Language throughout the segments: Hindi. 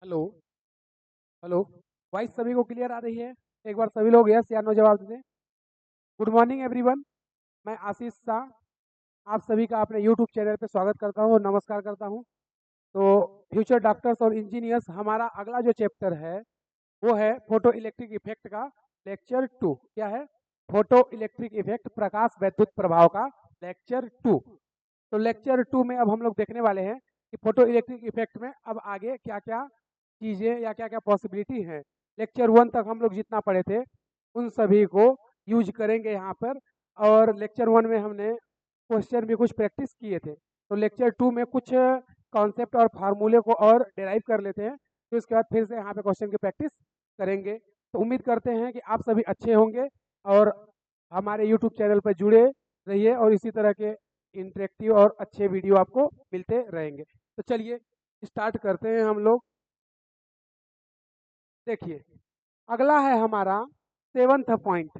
हेलो। हेलो। वॉइस सभी को क्लियर आ रही है? एक बार सभी लोग यस या नो जवाब दें। Good morning everyone. मैं आशीष शाह आप सभी का अपने यूट्यूब चैनल पे स्वागत करता हूँ और नमस्कार करता हूँ। तो फ्यूचर डॉक्टर्स और इंजीनियर्स हमारा अगला जो चैप्टर है वो है फोटो इलेक्ट्रिक इफेक्ट का लेक्चर 2। क्या है? फोटो इलेक्ट्रिक इफेक्ट, प्रकाश वैद्युत प्रभाव का लेक्चर 2। तो लेक्चर 2 में अब हम लोग देखने वाले हैं कि फोटो इलेक्ट्रिक इफेक्ट में अब आगे क्या क्या चीज़ें या क्या क्या पॉसिबिलिटी है। लेक्चर 1 तक हम लोग जितना पढ़े थे उन सभी को यूज करेंगे यहाँ पर। और लेक्चर 1 में हमने क्वेश्चन भी कुछ प्रैक्टिस किए थे, तो लेक्चर 2 में कुछ कॉन्सेप्ट और फार्मूले को और डिराइव कर लेते हैं, तो इसके बाद फिर से यहाँ पे क्वेश्चन की प्रैक्टिस करेंगे। तो उम्मीद करते हैं कि आप सभी अच्छे होंगे और हमारे यूट्यूब चैनल पर जुड़े रहिए और इसी तरह के इंटरेक्टिव और अच्छे वीडियो आपको मिलते रहेंगे। तो चलिए स्टार्ट करते हैं हम लोग। देखिए, अगला है हमारा सेवंथ पॉइंट।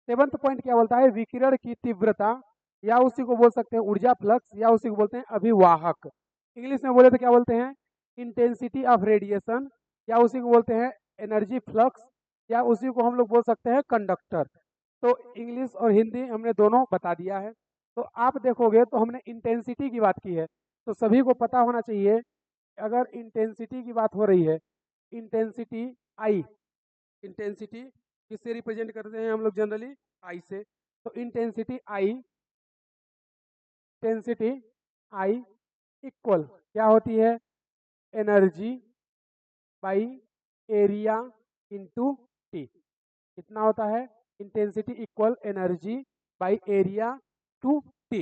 सेवंथ पॉइंट क्या बोलता है? विकिरण की तीव्रता, या उसी को बोल सकते हैं ऊर्जा फ्लक्स, या उसी को बोलते हैं अभिवाहक। इंग्लिश में बोले तो क्या बोलते हैं? इंटेंसिटी ऑफ रेडिएशन, या उसी को बोलते हैं एनर्जी फ्लक्स, या उसी को हम लोग बोल सकते हैं कंडक्टर। तो इंग्लिश और हिंदी हमने दोनों बता दिया है। तो आप देखोगे तो हमने इंटेंसिटी की बात की है, तो सभी को पता होना चाहिए अगर इंटेंसिटी की बात हो रही है, इंटेंसिटी आई, इंटेंसिटी किससे रिप्रेजेंट करते हैं हम लोग जनरली? आई से। तो इंटेंसिटी आई इक्वल क्या होती है? Energy by area into T. कितना होता है? Intensity equal energy by area to T.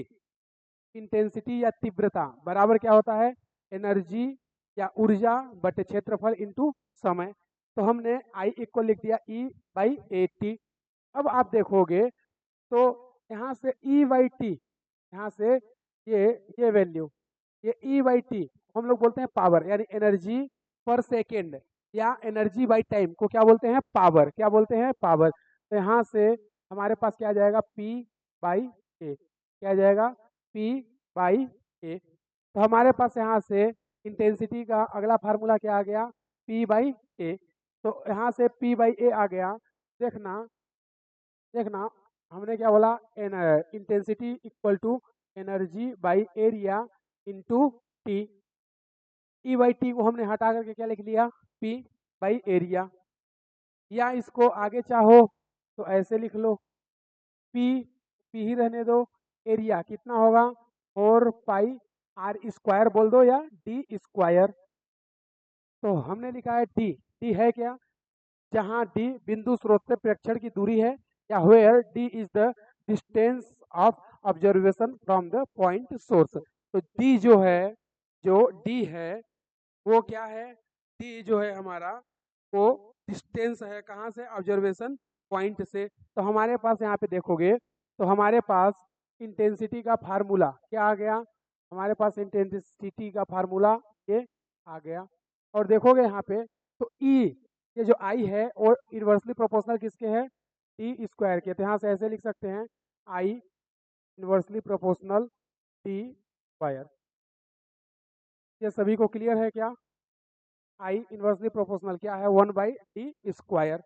Intensity या तीव्रता बराबर क्या होता है? एनर्जी या ऊर्जा बटे क्षेत्रफल इंटू समय। तो हमने आई इक्वल लिख दिया ई बाई ए टी। अब आप देखोगे तो यहाँ से ई बाई टी, यहाँ से ये ये वैल्यू, ये ई बाई टी हम लोग बोलते हैं पावर, यानी एनर्जी पर सेकेंड, या एनर्जी बाई टाइम को क्या बोलते हैं? पावर। क्या बोलते हैं? पावर। तो यहाँ से हमारे पास क्या आ जाएगा? P by A. क्या आ जाएगा? पी बाई ए। तो हमारे पास यहाँ से इंटेंसिटी का अगला फार्मूला क्या आ गया? पी बाई ए। तो यहाँ से पी बाई ए आ गया। देखना, देखना, हमने क्या बोला? Intensity equal to energy by area into T. E by T को हमने हटा करके क्या लिख लिया? P by area. या इसको आगे चाहो तो ऐसे लिख लो, पी, पी ही रहने दो। एरिया कितना होगा? 4 पाई आर स्क्वायर बोल दो, या डी स्क्वायर। तो हमने लिखा है डी। डी है क्या? जहाँ डी बिंदु स्रोत से प्रेक्षण की दूरी है, या where D is the distance of observation from the point source. तो डी जो है, जो डी है वो क्या है? डी जो है हमारा वो डिस्टेंस है कहाँ से? ऑब्जर्वेशन पॉइंट से। तो हमारे पास यहाँ पे देखोगे तो हमारे पास इंटेंसिटी का फार्मूला क्या आ गया? हमारे पास इंटेंसिटी का फार्मूला ये आ गया। और देखोगे यहाँ पे तो ई, ये जो आई है और इन्वर्सली प्रोपोर्शनल किसके है? टी स्क्वायर के। तो यहाँ से ऐसे लिख सकते हैं, आई इन्वर्सली प्रोपोर्शनल टी स्क्वायर। ये सभी को क्लियर है क्या? आई इन्वर्सली प्रोपोर्शनल क्या है? 1/टी स्क्वायर।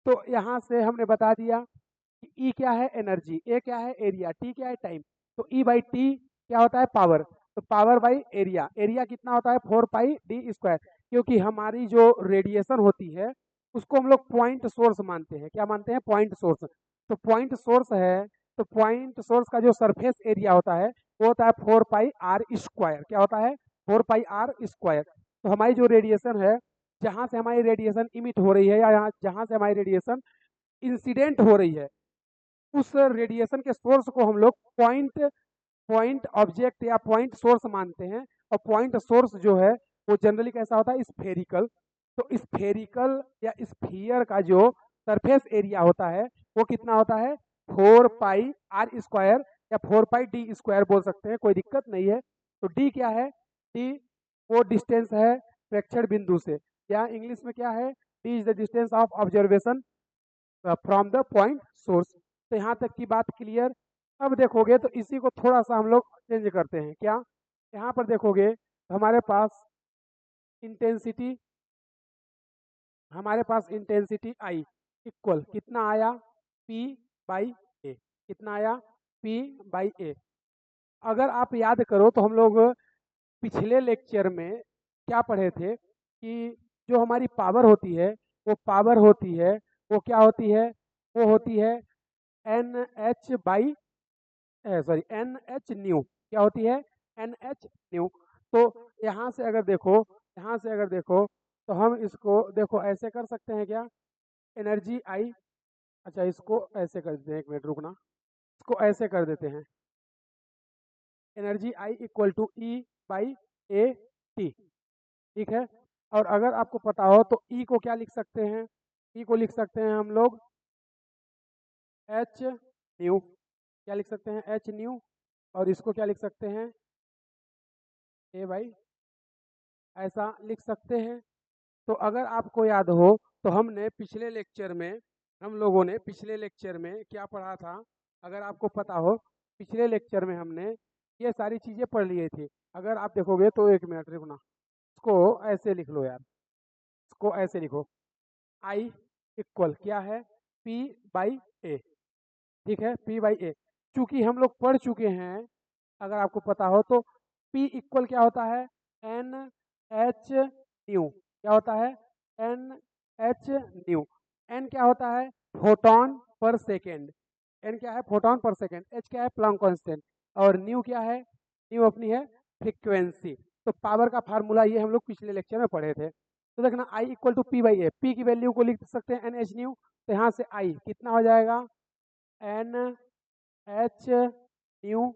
तो यहाँ से हमने बता दिया कि ई क्या है? एनर्जी, ए क्या है? एरिया, टी क्या है? टाइम। तो ई बाई टी क्या होता है? पावर। तो पावर बाई एरिया, एरिया कितना होता है? 4 पाई डी स्क्वायर। क्योंकि हमारी जो रेडिएशन होती है उसको हम लोग पॉइंट सोर्स मानते हैं। क्या मानते हैं? Point source. तो पॉइंट सोर्स है, तो पॉइंट सोर्स का जो सरफेस एरिया होता है वो होता है 4 पाई आर स्क्वायर। क्या होता है? 4 पाई आर स्क्वायर। तो हमारी जो रेडिएशन है, जहाँ से हमारी रेडिएशन इमिट हो रही है, या यहाँ जहाँ से हमारी रेडिएशन इंसिडेंट हो रही है, उस रेडिएशन के सोर्स को हम लोग पॉइंट पॉइंट ऑब्जेक्ट या पॉइंट सोर्स मानते हैं। और पॉइंट सोर्स जो है वो जनरली कैसा होता है? स्फेरिकल। तो स्फेरिकल या स्फीयर का जो सरफेस एरिया होता है वो कितना होता है? 4 पाई आर स्क्वायर, या 4 पाई डी स्क्वायर बोल सकते हैं, कोई दिक्कत नहीं है। तो डी क्या है? डी वो डिस्टेंस है प्रेक्षण बिंदु से, या इंग्लिश में क्या है? D is the distance of observation from the point source. तो यहाँ तक की बात क्लियर। अब देखोगे तो इसी को थोड़ा सा हम लोग चेंज करते हैं। क्या? यहाँ पर देखोगे तो हमारे पास इंटेंसिटी हमारे पास इंटेंसिटी आई इक्वल कितना आया, P बाई ए। कितना आया, P बाई ए। अगर आप याद करो तो हम लोग पिछले लेक्चर में क्या पढ़े थे कि जो हमारी पावर होती है वो पावर होती है, वो क्या होती है, वो होती है N H by sorry N H nu. क्या होती है, एन एच न्यू। तो यहाँ से अगर देखो, यहाँ से अगर देखो तो हम इसको देखो ऐसे कर सकते हैं क्या, एनर्जी आई, अच्छा इसको ऐसे कर देते हैं, एक मिनट रुकना, इसको ऐसे कर देते हैं, energy I equal to E by A T. ठीक है। और अगर आपको पता हो तो ई को क्या लिख सकते हैं, ई को लिख सकते हैं हम लोग एच न्यू। क्या लिख सकते हैं, एच न्यू। और इसको क्या लिख सकते हैं, ए बाई, ऐसा लिख सकते हैं। तो अगर आपको याद हो तो हमने पिछले लेक्चर में, हम लोगों ने पिछले लेक्चर में क्या पढ़ा था, अगर आपको पता हो पिछले लेक्चर में हमने ये सारी चीज़ें पढ़ लिए थी। अगर आप देखोगे तो एक मिनट रुकना, इसको ऐसे लिख लो यार, इसको ऐसे लिखो, आई इक्वल क्या है, पी बाई ए। ठीक है, पी बाई ए। चूंकि हम लोग पढ़ चुके हैं, अगर आपको पता हो तो पी इक्वल क्या होता है, एन एच न्यू। क्या होता है, एन एच न्यू। एन क्या होता है, फोटोन पर सेकेंड। एन क्या है, फोटोन पर सेकेंड। एच क्या है, प्लैंक कांस्टेंट। और न्यू क्या है, न्यू अपनी है फ्रीक्वेंसी। तो पावर का फार्मूला ये हम लोग पिछले लेक्चर में पढ़े थे। तो देखना I equal to P by A, P की वैल्यू को लिख सकते हैं एन एच न्यू। तो यहाँ से आई कितना हो जाएगा, N H new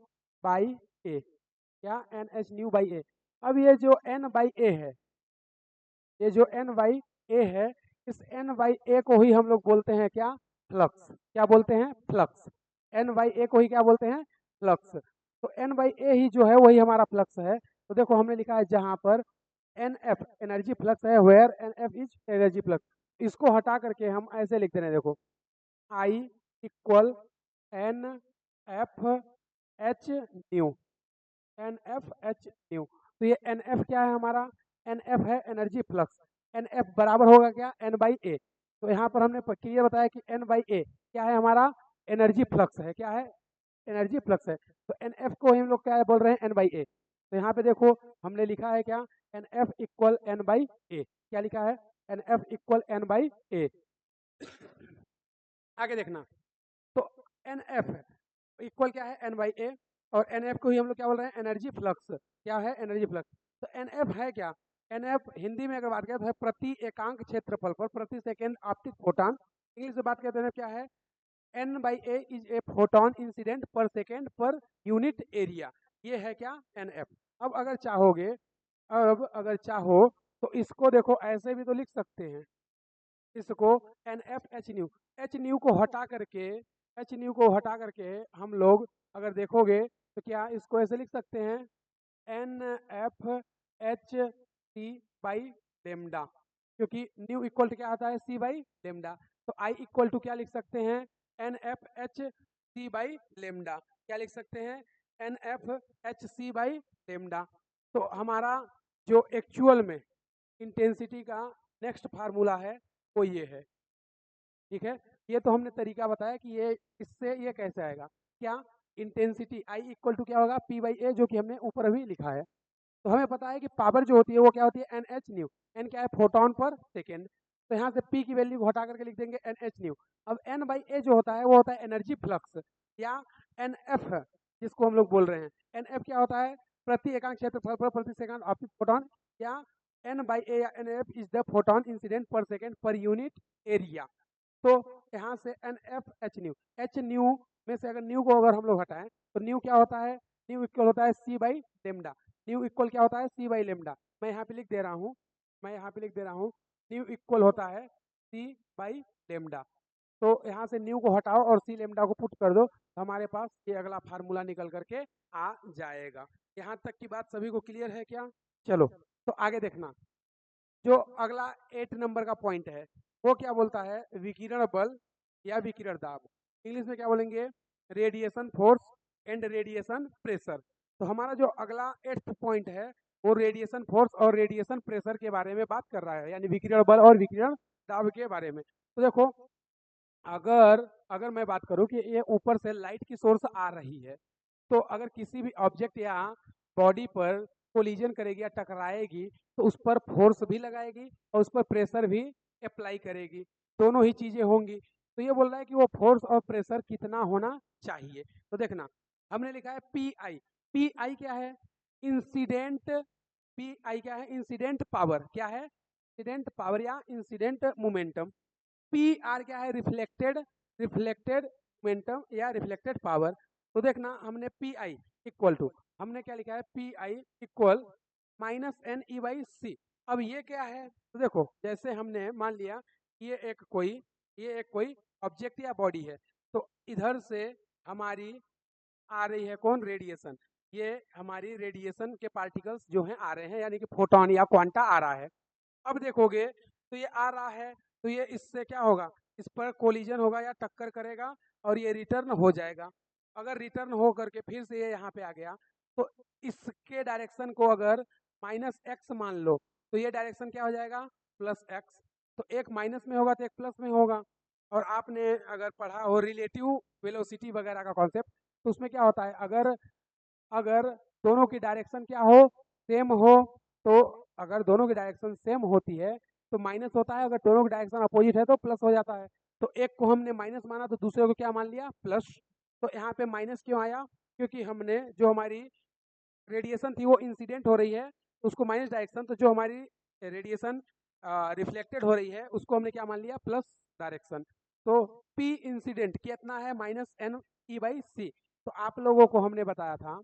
by A. क्या, एन एच न्यू बाई ए। अब ये जो एन बाई ए है, ये जो एन बाई ए है, इस एन बाई ए को ही हम लोग बोलते हैं क्या, फ्लक्स। क्या बोलते हैं, फ्लक्स। एन बाई ए को ही क्या बोलते हैं, फ्लक्स। तो एन बाई ए ही जो है वही हमारा फ्लक्स है। तो देखो हमने लिखा है जहां पर एन एफ एनर्जी फ्लक्स है, where N F is energy flux, इसको हटा करके हम ऐसे लिखते हैं, देखो I equal N F H nu, N F H nu. तो ये एन एफ क्या है हमारा, एन एफ है एनर्जी फ्लक्स। एन एफ बराबर होगा क्या, एन बाई ए। तो यहाँ पर हमने क्लियर बताया कि एन बाई ए क्या है हमारा, एनर्जी फ्लक्स है। क्या है, एनर्जी फ्लक्स है। तो एन एफ को हम लोग क्या बोल रहे हैं, एन बाई ए। तो यहाँ पे देखो हमने लिखा है क्या, N F equal N by A. क्या लिखा है, N F equal N by A. आगे देखना, तो एन एफ इक्वल क्या है, एन बाई ए। और एन एफ को ही हम लोग क्या बोल रहे हैं, एनर्जी फ्लक्स। क्या है, एनर्जी फ्लक्स। तो एन एफ है क्या, एन एफ हिंदी में अगर बात करें तो है प्रति एकांक क्षेत्रफल पर प्रति सेकेंड ऑप्टिक फोटॉन। इंग्लिश में बात करते हैं क्या है, N by A is a photon incident per second per unit area. ये है क्या, एन एफ। अब अगर चाहोगे, अब अगर चाहो तो इसको देखो ऐसे भी तो लिख सकते हैं, इसको N F H nu, H nu को हटा करके, एच न्यू को हटा करके हम लोग अगर देखोगे तो क्या इसको ऐसे लिख सकते हैं, N F H C by lambda. क्योंकि न्यू इक्वल टू क्या आता है, सी बाई लेमडा। तो आई इक्वल टू क्या लिख सकते हैं, N F H C by lambda. क्या लिख सकते हैं, N F H C by lambda. तो हमारा जो एक्चुअल में इंटेंसिटी का नेक्स्ट फार्मूला है वो ये है। ठीक है, ये तो हमने तरीका बताया कि ये इससे ये कैसे आएगा, क्या, इंटेंसिटी आई इक्वल टू क्या होगा, पी बाई ए, जो कि हमने ऊपर अभी लिखा है। तो हमें पता है कि पावर जो होती है वो क्या होती है, एन एच न्यू। एन क्या है, फोटोन पर सेकेंड। तो यहाँ से पी की वैल्यू को हटा करके लिख देंगे एन एच न्यू। अब एन बाई ए जो होता है वो होता है एनर्जी फ्लक्स, या एन एफ जिसको हम लोग बोल रहे हैं। एन एफ क्या होता है, प्रति एकांक क्षेत्रफल पर प्रति सेकंड ऑप्टिक फोटोन, या एन बाई ए या N F is the photon incident per second per unit area. तो यहाँ से N F H nu, H nu में से अगर न्यू को अगर हम लोग हटाएं तो न्यू क्या होता है, न्यू इक्वल होता है सी बाई लेमडा। न्यू इक्वल क्या होता है, सी बाई लेमडा। मैं यहाँ पे लिख दे रहा हूँ, मैं यहाँ पे लिख दे रहा हूँ, न्यू इक्वल होता है सी बाई लेमडा। तो यहाँ से न्यू को हटाओ और सी लेमडा को पुट कर दो, तो हमारे पास ये अगला फार्मूला निकल करके आ जाएगा। यहाँ तक की बात सभी को क्लियर है क्या, चलो तो आगे देखना। जो अगला 8 नंबर का पॉइंट है वो क्या बोलता है, विकिरण बल या विकिरण दाब। इंग्लिश में क्या बोलेंगे, radiation force and radiation pressure. तो हमारा जो अगला 8th पॉइंट है वो रेडिएशन फोर्स और रेडिएशन प्रेशर के बारे में बात कर रहा है, यानी विकिरण बल और विकिरण दाब के बारे में। तो देखो, अगर अगर मैं बात करूं कि ये ऊपर से लाइट की सोर्स आ रही है, तो अगर किसी भी ऑब्जेक्ट या बॉडी पर कोलिजन करेगी या टकराएगी, तो उस पर फोर्स भी लगाएगी और उस पर प्रेशर भी अप्लाई करेगी, दोनों ही चीजें होंगी। तो ये बोल रहा है कि वो फोर्स और प्रेशर कितना होना चाहिए। तो देखना, हमने लिखा है पी आई। पी आई क्या है? इंसिडेंट। पी आई क्या है? Incident power. क्या है? इंसिडेंट पावर या इंसिडेंट मोमेंटम। पी आर क्या है? रिफ्लेक्टेड रिफ्लेक्टेड मोमेंटम या रिफ्लेक्टेड पावर। तो देखना, हमने पी आई इक्वल टू, हमने क्या लिखा है? P I equal minus N E by C. अब ये क्या है? तो देखो, जैसे हमने मान लिया ये एक कोई ऑब्जेक्ट या बॉडी है, तो इधर से हमारी आ रही है कौन? रेडिएशन। ये हमारी रेडिएशन के पार्टिकल्स जो हैं आ रहे हैं, यानी कि फोटोन या क्वांटा आ रहा है। अब देखोगे तो ये आ रहा है, तो ये इससे क्या होगा? इस पर कोलिजन होगा या टक्कर करेगा और ये रिटर्न हो जाएगा। अगर रिटर्न हो करके फिर से ये यहाँ पे आ गया, तो इसके डायरेक्शन को अगर माइनस एक्स मान लो, तो ये डायरेक्शन क्या हो जाएगा? Plus x. तो एक माइनस में होगा तो एक प्लस में होगा। और आपने अगर पढ़ा हो रिलेटिव वेलोसिटी वगैरह का कॉन्सेप्ट, तो उसमें क्या होता है, अगर अगर दोनों की डायरेक्शन क्या हो? सेम हो, तो अगर दोनों की डायरेक्शन सेम होती है तो माइनस होता है, अगर दोनों की डायरेक्शन अपोजिट है तो प्लस हो जाता है। तो एक को हमने माइनस माना तो दूसरे को क्या मान लिया? प्लस। तो यहाँ पे माइनस क्यों आया? क्योंकि हमने जो हमारी रेडिएशन थी वो इंसिडेंट हो रही है, तो उसको माइनस डायरेक्शन, तो जो हमारी रेडिएशन रिफ्लेक्टेड हो रही है उसको हमने क्या मान लिया? Plus direction. तो पी इंसिडेंट कितना है? Minus N E by C. तो आप लोगों को हमने बताया था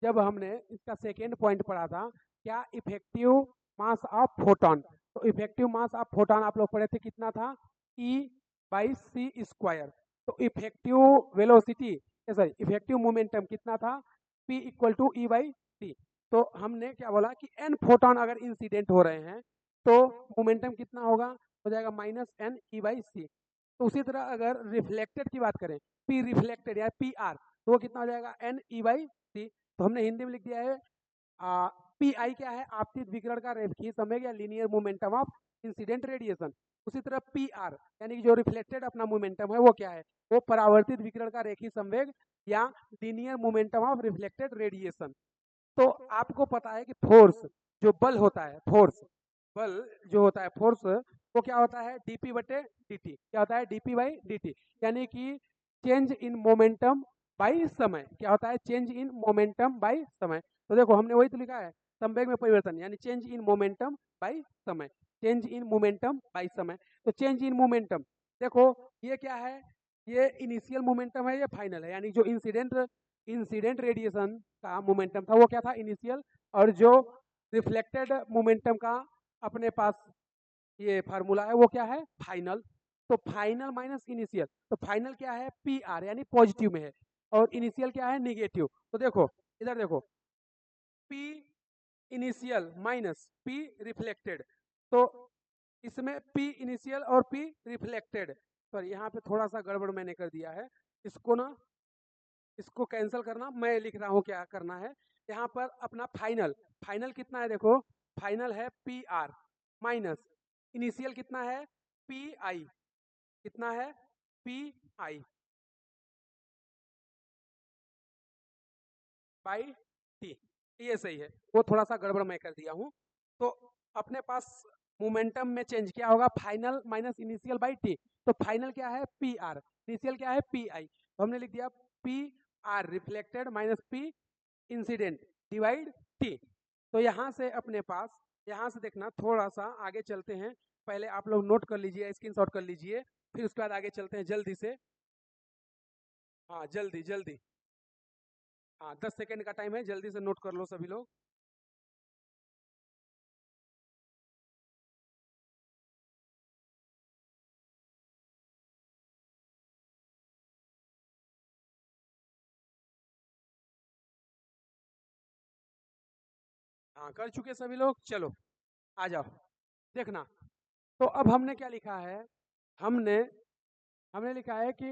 जब हमने इसका सेकेंड पॉइंट पढ़ा था, क्या? Effective mass of photon. तो इफेक्टिव मास ऑफ फोटोन आप लोग पढ़े थे, कितना था? E by C square. तो effective velocity, sorry effective momentum कितना था? P equal to E by C. तो हमने क्या बोला कि एन फोटोन अगर इंसिडेंट हो रहे हैं तो मोमेंटम कितना होगा? हो जाएगा minus N E by C. तो उसी तरह अगर रिफ्लेक्टेड की बात करें, पी रिफ्लेक्टेड या पी आर, तो वो कितना हो जाएगा? N E by C. तो हमने हिंदी में लिख दिया है पी आई क्या है? आपतित विकिरण का रेखीय संवेग या linear momentum of incident radiation. उसी तरह पी आर यानी कि जो रिफ्लेक्टेड अपना मोमेंटम है वो क्या है? वो परावर्तित विकिरण का रेखीय संवेग या linear momentum of reflected radiation. तो आपको पता है कि फोर्स, जो बल होता है, फोर्स बल जो होता है, फोर्स वो क्या होता है? डीपी बटे dt। क्या होता है? डीपी बाई dt, यानी कि चेंज इन मोमेंटम बाई समय। क्या होता है? चेंज इन मोमेंटम बाई समय। तो देखो, हमने वही तो लिखा है, संवेग में परिवर्तन यानी चेंज इन मोमेंटम बाई समय। चेंज इन मोमेंटम बाई समय। तो चेंज इन मोमेंटम, देखो ये क्या है? ये इनिशियल मोमेंटम है, ये फाइनल है, यानी जो इंसिडेंट रेडिएशन का मोमेंटम था वो क्या था? इनिशियल। और जो रिफ्लेक्टेड मोमेंटम का अपने पास ये फार्मूला है वो क्या है? फाइनल। तो फाइनल माइनस इनिशियल, तो फाइनल क्या है? पी आर, यानी पॉजिटिव में है, और इनिशियल क्या है? निगेटिव। तो देखो इधर देखो, P initial minus P reflected, तो इसमें पी इनिशियल और पी रिफ्लेक्टेड, सॉरी यहाँ पे थोड़ा सा गड़बड़ मैंने कर दिया है, इसको ना, इसको कैंसिल करना, मैं लिख रहा हूँ क्या करना है। यहाँ पर अपना फाइनल, फाइनल कितना है? देखो, फाइनल है पी आर माइनस इनिशियल कितना है? पी आई। कितना है? P I by T. ये सही है, वो थोड़ा सा गड़बड़ मैं कर दिया हूँ। तो अपने पास मोमेंटम में चेंज क्या होगा? Final minus initial by T. तो फाइनल क्या है? पी आर, इनिशियल क्या है? पी आई। तो हमने लिख दिया P R reflected minus P incident divide T. तो यहाँ से अपने पास, यहाँ से देखना, थोड़ा सा आगे चलते हैं, पहले आप लोग नोट कर लीजिए, स्क्रीनशॉट कर लीजिए, फिर उसके बाद आगे चलते हैं जल्दी से। हाँ जल्दी जल्दी, हाँ 10 सेकेंड का टाइम है, जल्दी से नोट कर लो सभी लोग। हाँ कर चुके सभी लोग, चलो आ जाओ। देखना, तो अब हमने क्या लिखा है? हमने हमने लिखा है कि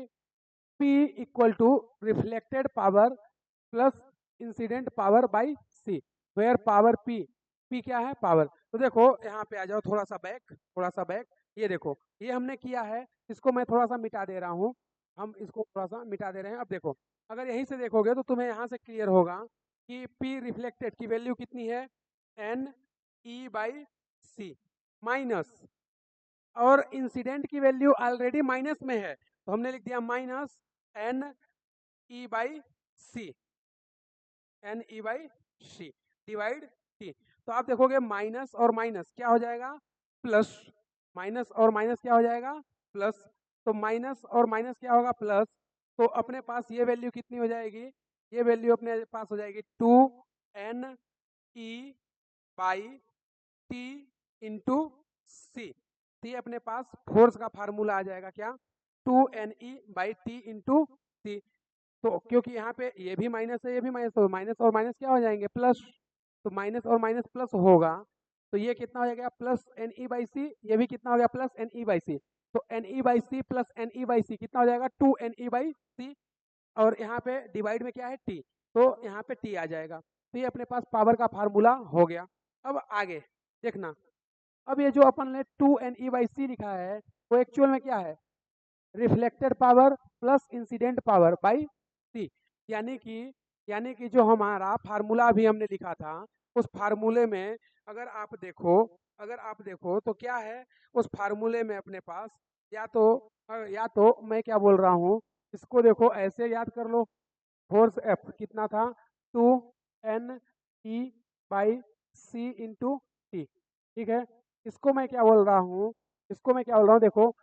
P equal to reflected power plus incident power by C, where power P P क्या है? पावर। तो देखो यहाँ पे आ जाओ, थोड़ा सा बैक। ये देखो, ये हमने किया है, इसको मैं थोड़ा सा मिटा दे रहा हूँ, हम इसको थोड़ा सा मिटा दे रहे हैं। अब देखो, अगर यहीं से देखोगे तो तुम्हें यहाँ से क्लियर होगा कि P रिफ्लेक्टेड की वैल्यू कितनी है? NE/C माइनस, और इंसिडेंट की वैल्यू ऑलरेडी माइनस में है, तो हमने लिख दिया minus NE/C, NE/C divide T। तो आप देखोगे माइनस और माइनस क्या हो जाएगा? प्लस। माइनस और माइनस क्या हो जाएगा? प्लस। तो माइनस और माइनस क्या होगा? प्लस। तो अपने पास ये वैल्यू कितनी हो जाएगी? ये वैल्यू अपने पास हो जाएगी 2NE/T इंटू C। तो ये अपने पास फोर्स का फार्मूला आ जाएगा क्या? 2NE/T into C। तो क्योंकि यहाँ पे ये भी माइनस है, ये भी माइनस, तो माइनस और माइनस क्या हो जाएंगे? प्लस। तो माइनस और माइनस प्लस होगा, तो ये कितना हो जाएगा? Plus NE/C। ये भी कितना हो गया? Plus NE/C। तो NE/C प्लस NE/C कितना हो जाएगा? 2NE/C। और यहाँ पे डिवाइड में क्या है? T। तो यहाँ पे T आ जाएगा। तो ये अपने पास पावर का फार्मूला हो गया। अब आगे देखना, अब ये जो अपन ने 2NE/C लिखा है, वो एक्चुअल में क्या है? Reflected power plus incident power by C। यानी कि जो हमारा फार्मूला भी हमने लिखा था, उस फार्मूले में अगर आप देखो तो क्या है? उस फार्मूले में अपने पास या तो मैं क्या बोल रहा हूँ, इसको देखो ऐसे याद कर लो, फोर्स F कितना था? 2NE/C into T। ठीक है, इसको मैं क्या बोल रहा हूँ? देखो,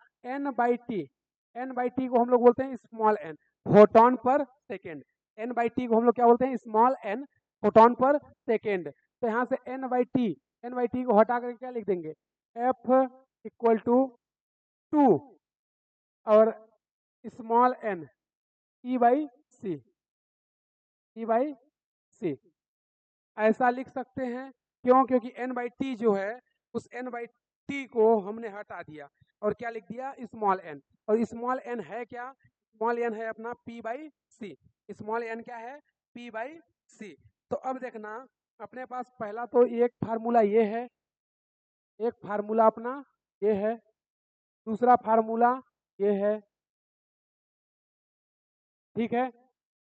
N/T को हम लोग बोलते हैं स्मॉल n, फोटोन पर सेकेंड। N/T को हम लोग क्या बोलते हैं? स्मॉल n, फोटोन पर सेकेंड। तो यहाँ से N/T को हटा करके क्या लिख देंगे? F इक्वल टू 2 और स्मॉल n E/C, E/C ऐसा लिख सकते हैं। क्यों? क्योंकि N/T जो है, उस N/T को हमने हटा दिया और क्या लिख दिया? Small n। और स्मॉल n है क्या? स्मॉल n है अपना P/C। स्मॉल n क्या है? P/C। तो अब देखना, अपने पास पहला तो एक फार्मूला ये है, एक फार्मूला अपना ये है, दूसरा फार्मूला ये है, ठीक है।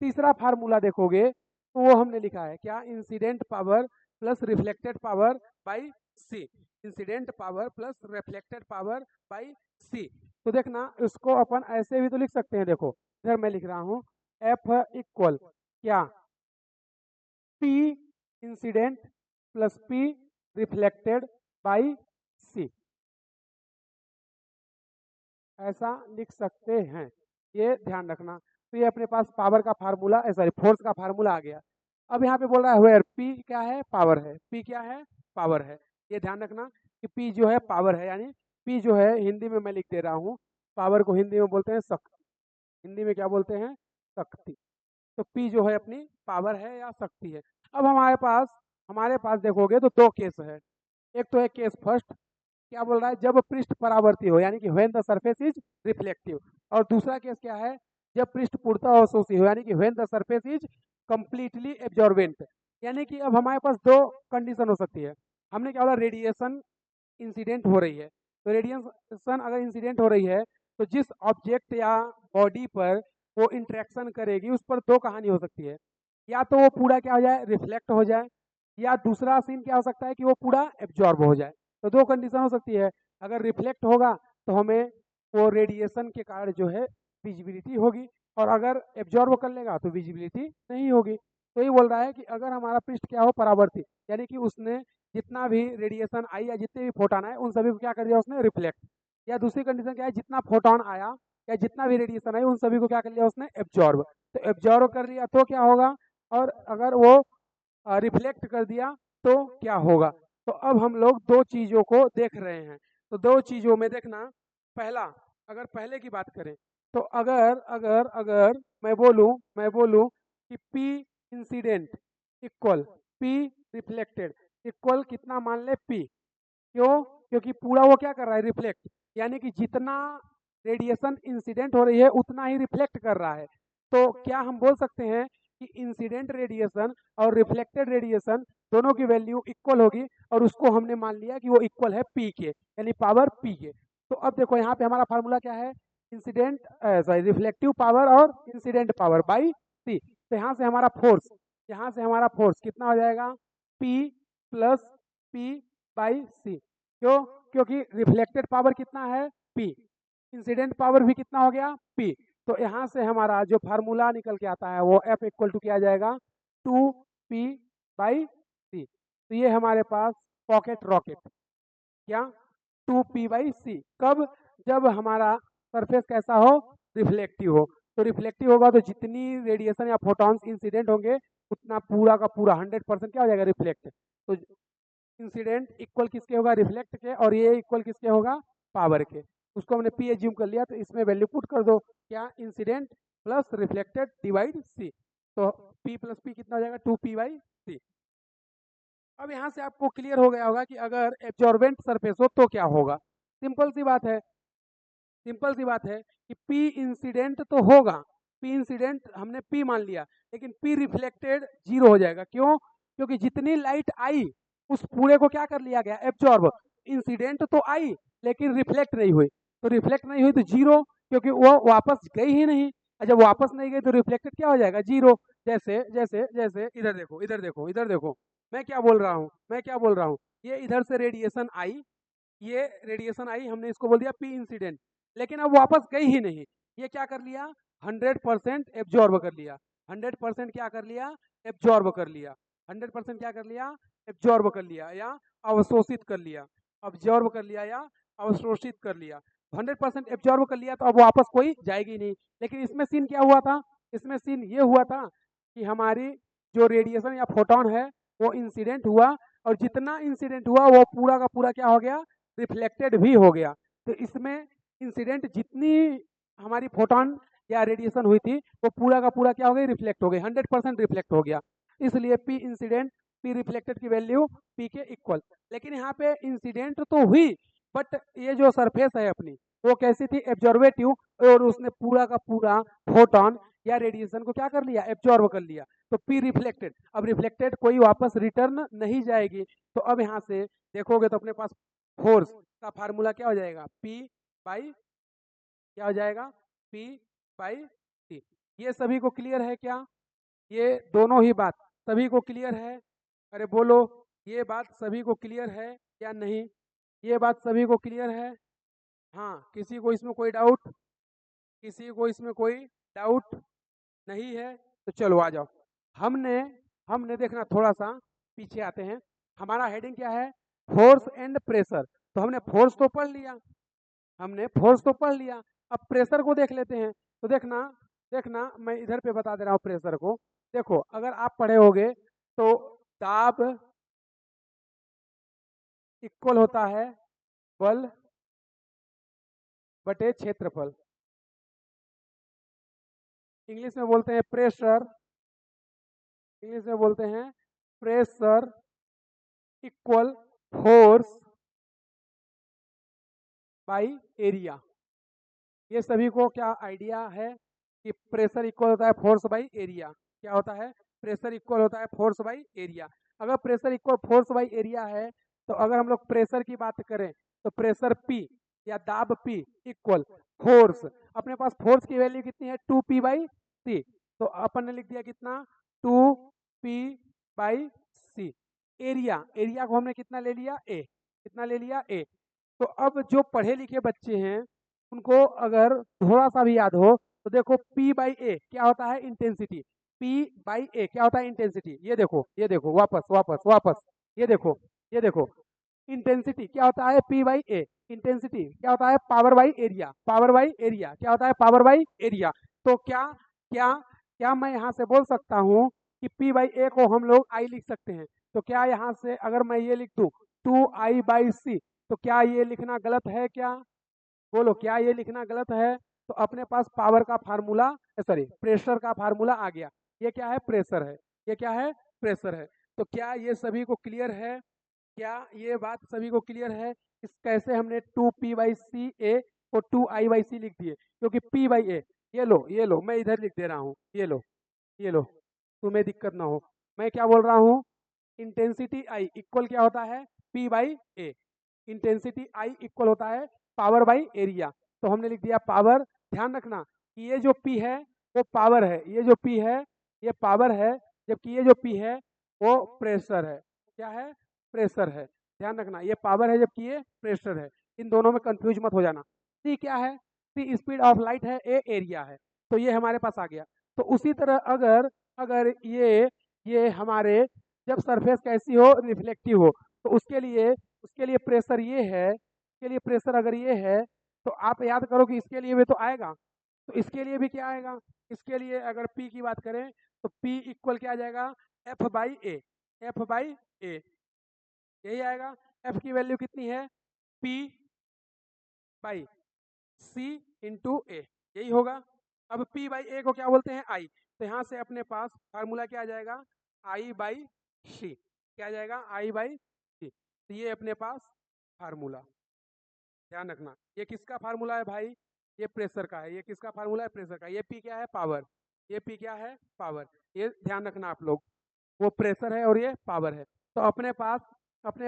तीसरा फार्मूला देखोगे तो वो हमने लिखा है क्या? Incident power plus reflected power by C। Incident power plus reflected power by C। तो देखना, इसको अपन ऐसे भी तो लिख सकते हैं। देखो इधर मैं लिख रहा हूँ F इक्वल क्या? P incident plus P reflected by C, ऐसा लिख सकते हैं। ये ध्यान रखना। तो ये अपने पास पावर का फार्मूला, सॉरी फोर्स का फार्मूला आ गया। अब यहाँ पे बोल रहा है वेयर P क्या है? पावर है। P क्या है? पावर है। ये ध्यान रखना कि P जो है पावर है, यानी P जो है हिंदी में मैं लिख दे रहा हूँ, पावर को हिंदी में बोलते हैं शक्ति। हिंदी में क्या बोलते हैं? शक्ति। तो P जो है अपनी पावर है या शक्ति है। अब हमारे पास देखोगे तो दो केस है। एक तो है केस फर्स्ट, क्या बोल रहा है? जब पृष्ठ परावर्ती हो, यानी कि when the surface is reflective. और दूसरा केस क्या है? जब पृष्ठ पूर्णतः अवशोषी हो, यानी कि when the surface is completely absorbent. यानी कि अब हमारे पास दो कंडीशन हो सकती है। हमने क्या बोला? रेडिएशन इंसिडेंट हो रही है। तो रेडिएशन अगर इंसिडेंट हो रही है, तो जिस ऑब्जेक्ट या बॉडी पर वो इंट्रैक्शन करेगी, उस पर दो कहानी हो सकती है। या तो वो पूरा क्या हो जाए? रिफ्लेक्ट हो जाए, या दूसरा सीन क्या हो सकता है कि वो पूरा एब्जॉर्ब हो जाए। तो दो कंडीशन हो सकती है। अगर रिफ्लेक्ट होगा तो हमें वो रेडिएशन के कारण जो है विजिबिलिटी होगी, और अगर एब्जॉर्ब कर लेगा तो विजिबिलिटी नहीं होगी। तो ये बोल रहा है कि अगर हमारा पृष्ठ क्या हो? परावर्तित, यानी कि उसने जितना भी रेडिएशन आई या जितने भी फोटोन आए, उन सभी को क्या कर दिया उसने? रिफ्लेक्ट। या दूसरी कंडीशन क्या है? जितना फोटोन आया या जितना भी रेडिएशन आई, उन सभी को क्या कर लिया उसने? एब्जॉर्ब। तो एब्जॉर्ब कर लिया तो क्या होगा, और अगर वो रिफ्लेक्ट कर दिया तो क्या होगा। तो अब हम लोग दो चीजों को देख रहे हैं। तो दो चीजों में देखना, पहला, अगर पहले की बात करें तो अगर अगर अगर मैं बोलूं कि P incident equal P reflected equal कितना मान ले? P। क्यों? क्योंकि पूरा वो क्या कर रहा है? रिफ्लेक्ट। यानी कि जितना रेडिएशन इंसिडेंट हो रही है उतना ही रिफ्लेक्ट कर रहा है। तो क्या हम बोल सकते हैं कि इंसिडेंट रेडिएशन और रिफ्लेक्टेड रेडिएशन दोनों की वैल्यू इक्वल होगी, और उसको हमने मान लिया कि वो इक्वल है पी के, यानी पावर पी के। तो अब देखो यहाँ पे हमारा फार्मूला क्या है, इंसिडेंट सॉरी रिफ्लेक्टिव पावर और इंसिडेंट पावर बाई सी। तो यहाँ से हमारा फोर्स कितना हो जाएगा, पी प्लस पी बाई सी। क्यों? क्योंकि रिफ्लेक्टेड पावर कितना है, पी, इंसिडेंट पावर भी कितना हो गया, पी। तो यहाँ से हमारा जो फार्मूला निकल के आता है वो एफ इक्वल टू क्या आ जाएगा, 2p बाई सी। तो ये हमारे पास पॉकेट रॉकेट क्या, 2p बाई सी। कब? जब हमारा सरफेस कैसा हो, रिफ्लेक्टिव हो। तो रिफ्लेक्टिव होगा तो जितनी रेडिएशन या फोटॉन्स इंसिडेंट होंगे उतना पूरा का पूरा 100% क्या हो जाएगा, रिफ्लेक्ट। तो इंसिडेंट इक्वल किसके होगा, रिफ्लेक्ट के, और ये इक्वल किसके होगा, पावर के। उसको हमने पी एज्यूम कर लिया, तो इसमें वैल्यू पुट कर दो, क्या, इंसिडेंट प्लस रिफ्लेक्टेड डिवाइड सी। तो पी प्लस पी कितना हो जाएगा, 2p बाई सी। अब यहाँ से आपको क्लियर हो गया होगा कि अगर एब्जॉर्बेंट सरफेस हो तो क्या होगा। सिंपल सी बात है कि पी इंसिडेंट तो होगा, पी इंसिडेंट हमने पी मान लिया, लेकिन पी रिफ्लेक्टेड 0 हो जाएगा। क्यों? क्योंकि जितनी लाइट आई उस पूरे को क्या कर लिया गया, एब्जॉर्ब। इंसिडेंट तो आई लेकिन रिफ्लेक्ट नहीं हुई, तो रिफ्लेक्ट नहीं हुई तो 0, क्योंकि वो वापस गई ही नहीं। और जब वापस नहीं गई तो रिफ्लेक्टेड क्या हो जाएगा, 0। जैसे जैसे जैसे इधर देखो, इधर देखो, मैं क्या बोल रहा हूँ, ये इधर से रेडिएशन आई, हमने इसको बोल दिया पी इंसिडेंट, लेकिन अब वापस गई ही नहीं। ये क्या कर लिया, 100% एब्जॉर्ब कर लिया, 100% क्या कर लिया, एब्जॉर्ब कर लिया, 100% क्या कर लिया, एब्जॉर्ब कर लिया या अवशोषित कर लिया, ऑब्जॉर्व कर लिया या अवशोषित कर लिया। 100% एब्जॉर्ब कर लिया तो अब वापस कोई जाएगी नहीं। लेकिन इसमें सीन क्या हुआ था, इसमें सीन ये हुआ था कि हमारी जो रेडिएशन या फोटोन है वो इंसिडेंट हुआ, और जितना इंसिडेंट हुआ वो पूरा का पूरा क्या हो गया, रिफ्लेक्टेड भी हो गया। तो इसमें इंसिडेंट जितनी हमारी फोटोन या रेडिएशन हुई थी वो पूरा का पूरा क्या हो गई, रिफ्लेक्ट हो गई, 100% रिफ्लेक्ट हो गया। इसलिए पी इंसिडेंट पी रिफ्लेक्टेड की वैल्यू पी के इक्वल। लेकिन यहाँ पे इंसिडेंट तो हुई, बट ये जो सरफेस है अपनी वो कैसी थी, एब्जॉर्वेटिव, और उसने पूरा का पूरा फोटोन या रेडिएशन को क्या कर लिया, एब्जॉर्ब कर लिया। तो पी रिफ्लेक्टेड, अब रिफ्लेक्टेड कोई वापस रिटर्न नहीं जाएगी। तो अब यहाँ से देखोगे तो अपने पास फोर्स का फार्मूला क्या हो जाएगा, पी बाई क्या हो जाएगा, पी बाई सी। ये सभी को क्लियर है क्या, ये दोनों ही बात सभी को क्लियर है? अरे बोलो, ये बात सभी को क्लियर है या नहीं, ये बात सभी को क्लियर है? हाँ, किसी को इसमें कोई डाउट, नहीं है? तो चलो आ जाओ। हमने हमने देखना, थोड़ा सा पीछे आते हैं। हमारा हेडिंग क्या है, फोर्स एंड प्रेशर। तो हमने फोर्स तो पढ़ लिया, अब प्रेशर को देख लेते हैं। तो देखना मैं इधर पे बता दे रहा हूँ प्रेशर को। देखो, अगर आप पढ़े होगे तो दाब इक्वल होता है बल बटे क्षेत्रफल। इंग्लिश में बोलते हैं pressure equal force by area. ये सभी को क्या आइडिया है कि प्रेशर इक्वल होता है फोर्स बाई एरिया। क्या होता है, प्रेशर इक्वल होता है फोर्स बाई एरिया। अगर pressure equal force by area है तो अगर हम लोग प्रेशर की बात करें तो प्रेशर P या दाब P इक्वल फोर्स, अपने पास फोर्स की वैल्यू कितनी है, 2p बाई सी। तो अपन ने लिख दिया कितना, 2p बाई सी। एरिया को हमने कितना ले लिया, A। तो अब जो पढ़े लिखे बच्चे हैं उनको अगर थोड़ा सा भी याद हो तो देखो P बाई ए क्या होता है, इंटेंसिटी। P बाई ए क्या होता है, इंटेंसिटी। ये देखो वापस ये देखो इंटेंसिटी क्या होता है, P बाई ए। इंटेंसिटी क्या होता है, पावर बाई एरिया। क्या होता है, पावर बाई एरिया। तो क्या मैं यहाँ से बोल सकता हूँ कि P बाई ए को हम लोग I लिख सकते हैं। तो क्या यहाँ से अगर मैं ये लिख दूँ 2I बाई सी, तो क्या ये लिखना गलत है क्या, बोलो क्या ये लिखना गलत है? तो अपने पास पावर का फार्मूला, सॉरी प्रेशर का फार्मूला आ गया। ये क्या है, प्रेशर है। तो क्या ये सभी को क्लियर है, क्या ये बात सभी को क्लियर है? इस कैसे हमने 2p बाई सी ए को 2i बाई सी लिख दिए, क्योंकि p बाई ए, ये लो मैं इधर लिख दे रहा हूँ, ये लो तुम्हें दिक्कत ना हो। मैं क्या बोल रहा हूँ, इंटेंसिटी आई इक्वल क्या होता है, P by A. Intensity I equal होता है पावर बाई एरिया। तो हमने लिख दिया पावर। ध्यान रखना कि ये जो पी है वो पावर है, ये जो पी है ये पावर है, जबकि ये जो पी है वो प्रेशर है। क्या है, प्रेशर है। ध्यान रखना ये पावर है जबकि ये प्रेशर है, इन दोनों में कंफ्यूज मत हो जाना। सी क्या है, सी स्पीड ऑफ लाइट है, ए एरिया है। तो ये हमारे पास आ गया। तो उसी तरह अगर अगर ये हमारे जब सरफेस कैसी हो, रिफ्लेक्टिव हो, तो उसके लिए प्रेशर ये है, इसके लिए प्रेशर अगर ये है तो आप याद करो कि इसके लिए भी तो आएगा। तो इसके लिए भी क्या आएगा, इसके लिए अगर P की बात करें तो P इक्वल क्या आ जाएगा, F by A. F by A यही आएगा। F की वैल्यू कितनी है, P by C into A, यही होगा। अब P बाई ए को क्या बोलते हैं, I। तो यहाँ से अपने पास फार्मूला क्या आ जाएगा, I बाई C। क्या आ जाएगा, I बाई C। तो ये अपने पास फार्मूला। ध्यान रखना ये किसका फार्मूला है भाई, ये प्रेशर का है। ये किसका फार्मूला है, प्रेशर का। ये P क्या है, पावर। ये P क्या है, पावर। ये ध्यान रखना आप लोग, वो प्रेशर है और ये पावर है। तो अपने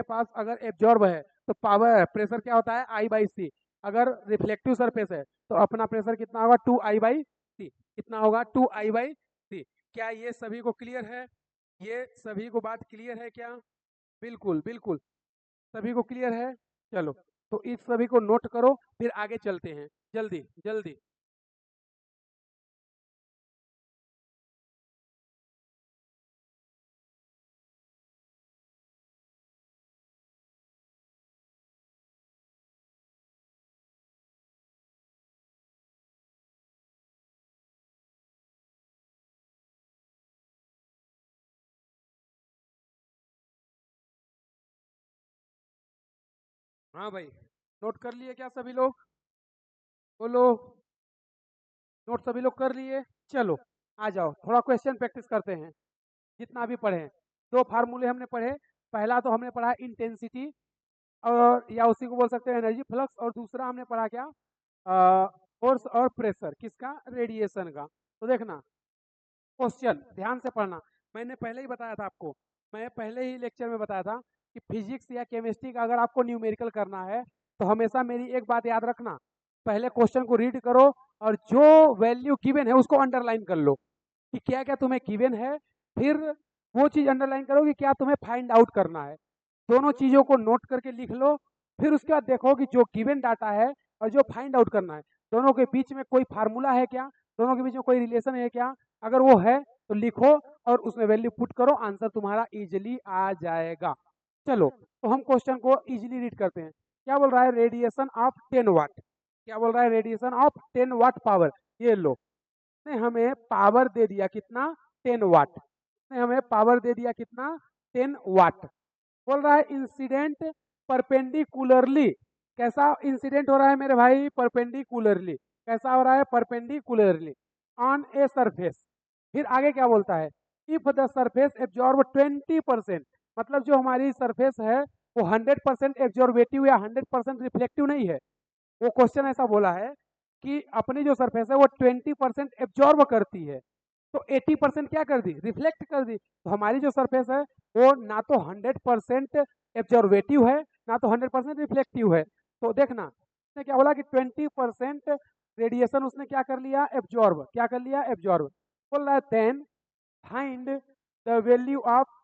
पास अगर एब्जॉर्ब है तो पावर प्रेशर क्या होता है, I बाई सी। अगर रिफ्लेक्टिव सरफेस है तो अपना प्रेशर कितना होगा, 2I बाई सी। कितना होगा, 2I बाई सी। क्या ये सभी को क्लियर है, ये सभी को बात क्लियर है क्या, बिल्कुल बिल्कुल सभी को क्लियर है। चलो तो इस सभी को नोट करो, फिर आगे चलते हैं, जल्दी जल्दी। हाँ भाई, नोट कर लिए क्या सभी लोग, बोलो। नोट सभी लोग कर लिए, चलो आ जाओ थोड़ा क्वेश्चन प्रैक्टिस करते हैं। जितना भी पढ़े, दो फार्मूले हमने पढ़े। पहला तो हमने पढ़ा इंटेंसिटी, और या उसी को बोल सकते हैं एनर्जी फ्लक्स। और दूसरा हमने पढ़ा क्या, फोर्स और प्रेशर, किसका, रेडिएशन का। तो देखना क्वेश्चन ध्यान से पढ़ना। मैंने पहले ही बताया था आपको, मैं पहले ही लेक्चर में बताया था कि फिजिक्स या केमिस्ट्री का अगर आपको न्यूमेरिकल करना है तो हमेशा मेरी एक बात याद रखना, पहले क्वेश्चन को रीड करो और जो वैल्यू गिवन है उसको अंडरलाइन कर लो कि क्या क्या तुम्हें गिवन है। फिर वो चीज अंडरलाइन करो कि क्या तुम्हें फाइंड आउट करना है। दोनों चीजों को नोट करके लिख लो। फिर उसके बाद देखो कि जो गिवन डाटा है और जो फाइंड आउट करना है, दोनों के बीच में कोई फार्मूला है क्या, दोनों के बीच में कोई रिलेशन है क्या। अगर वो है तो लिखो और उसमें वैल्यू पुट करो, आंसर तुम्हारा इजिली आ जाएगा। चलो तो हम क्वेश्चन को इजिली रीड करते हैं। क्या बोल रहा है, रेडिएशन ऑफ 10 वाट। क्या बोल रहा है, रेडिएशन ऑफ 10 वाट पावर। ये लो, ने हमें पावर दे दिया कितना, 10 वाट। ने हमें पावर दे दिया कितना, 10 वाट। बोल रहा है इंसिडेंट परपेंडिकुलरली। कैसा इंसिडेंट हो रहा है मेरे भाई, परपेंडिकुलरली। कैसा हो रहा है, परपेंडिकुलरली ऑन ए सरफेस। फिर आगे क्या बोलता है, इफ द सरफेस एब्जॉर्ब 20%। मतलब जो हमारी सरफेस है वो 100% एब्जॉर्बेटिव या 100% रिफ्लेक्टिव नहीं है। वो क्वेश्चन ऐसा बोला है कि अपनी जो सरफेस है वो 20% एब्जॉर्ब करती है, तो 80% क्या कर दी, रिफ्लेक्ट कर दी। तो हमारी जो सरफेस है वो ना तो 100% एब्जॉर्वेटिव है, ना तो 100% रिफ्लेक्टिव है। तो देखना उसने क्या बोला कि 20% रेडिएशन उसने क्या कर लिया, एब्जॉर्ब। क्या कर लिया, एब्जॉर्ब। बोल रहा है then find the value of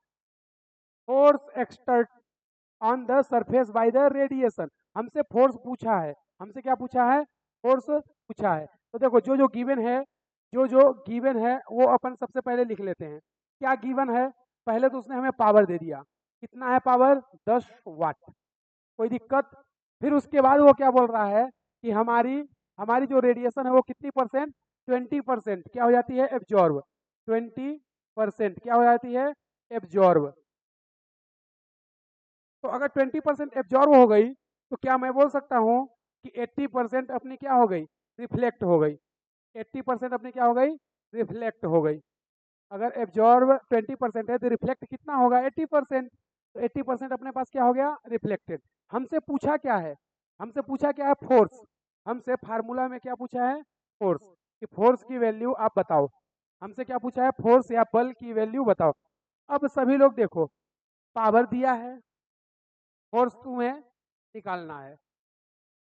force exert on the surface by the radiation. हमसे फोर्स पूछा है, हमसे क्या पूछा है, फोर्स पूछा है। तो देखो जो जो गिवन है, जो जो गिवन है वो अपन सबसे पहले लिख लेते हैं। क्या गिवन है, पहले तो उसने हमें पावर दे दिया। कितना है पावर, 10 वाट। कोई दिक्कत। फिर उसके बाद वो क्या बोल रहा है कि हमारी हमारी जो रेडिएशन है वो कितनी परसेंट, 20% क्या हो जाती है, एब्जॉर्ब। 20% क्या हो जाती है, एब्जॉर्ब। तो अगर 20% एब्जॉर्ब हो गई तो क्या मैं बोल सकता हूँ कि 80% अपनी क्या हो गई, रिफ्लेक्ट हो गई। 80% अपनी क्या हो गई, रिफ्लेक्ट हो गई। अगर एब्जॉर्ब 20% है तो रिफ्लेक्ट कितना होगा, 80%। तो 80% अपने पास क्या हो गया, रिफ्लेक्टेड। हमसे पूछा क्या है, हमसे पूछा क्या है, फोर्स। हमसे फार्मूला में क्या पूछा है, फोर्स। कि फोर्स की वैल्यू आप बताओ। हमसे क्या पूछा है, फोर्स या बल की वैल्यू बताओ। अब सभी लोग देखो, पावर दिया है, फोर्स तुम्हें निकालना है,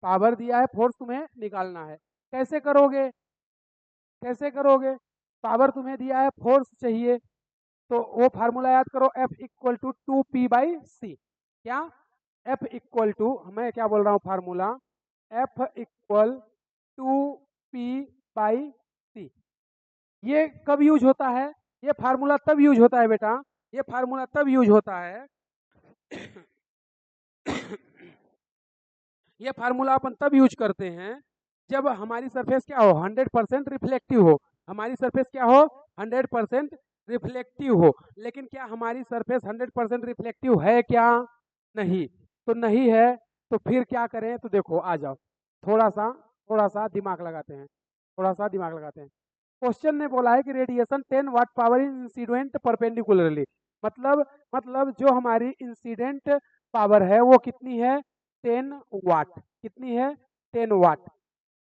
पावर दिया है, फोर्स तुम्हें निकालना है। कैसे करोगे, कैसे करोगे? पावर तुम्हें दिया है, फोर्स चाहिए, तो वो फार्मूला याद करो, F इक्वल टू 2P/C। क्या? F इक्वल टू, मैं क्या बोल रहा हूँ फार्मूला, F इक्वल 2P/C। ये कब यूज होता है? ये फार्मूला तब यूज होता है बेटा, ये फार्मूला तब यूज होता है ये फार्मूला अपन तब यूज करते हैं जब हमारी सरफेस क्या हो, 100% रिफ्लेक्टिव हो। हमारी सरफेस क्या हो, 100% रिफ्लेक्टिव हो। लेकिन क्या हमारी सरफेस 100% रिफ्लेक्टिव है क्या? नहीं। तो नहीं है, तो फिर क्या करें? तो देखो, आ जाओ, थोड़ा सा दिमाग लगाते हैं, थोड़ा सा दिमाग लगाते हैं। क्वेश्चन ने बोला है कि radiation 10 watt power incident perpendicularly, मतलब जो हमारी इंसिडेंट पावर है वो कितनी है, 10 वाट। कितनी है? 10 वाट।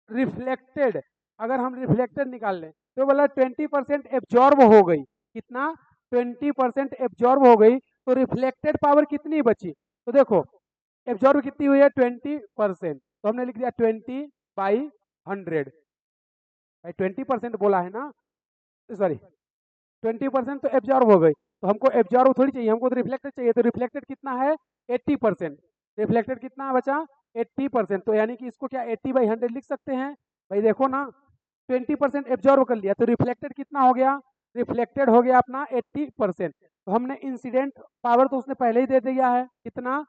रिफ्लेक्टेड, अगर हम रिफ्लेक्टेड निकाल लें तो बोला 20% एब्जॉर्ब हो गई। कितना? 20% एब्जॉर्ब हो गई, तो रिफ्लेक्टेड पावर कितनी बची? तो देखो, एब्जॉर्ब कितनी हुई है, 20%, तो हमने लिख दिया 20/100। भाई 20% बोला है ना, सॉरी, 20% तो एब्जॉर्ब हो गई, तो हमको एब्जॉर्ब थोड़ी चाहिए, हमको तो रिफ्लेक्टेड चाहिए। तो रिफ्लेक्टेड कितना है, 80%। रिफ्लेक्टेड कितना बचा, 80%। तो यानी कि इसको क्या 80/100 लिख सकते हैं? भाई देखो ना, 20% एब्जॉर्ब कर लिया, तो रिफ्लेक्टेड कितना हो गया, रिफ्लेक्टेड हो गया अपना 80%। तो हमने इंसिडेंट पावर तो उसने पहले ही दे दिया है, कितना,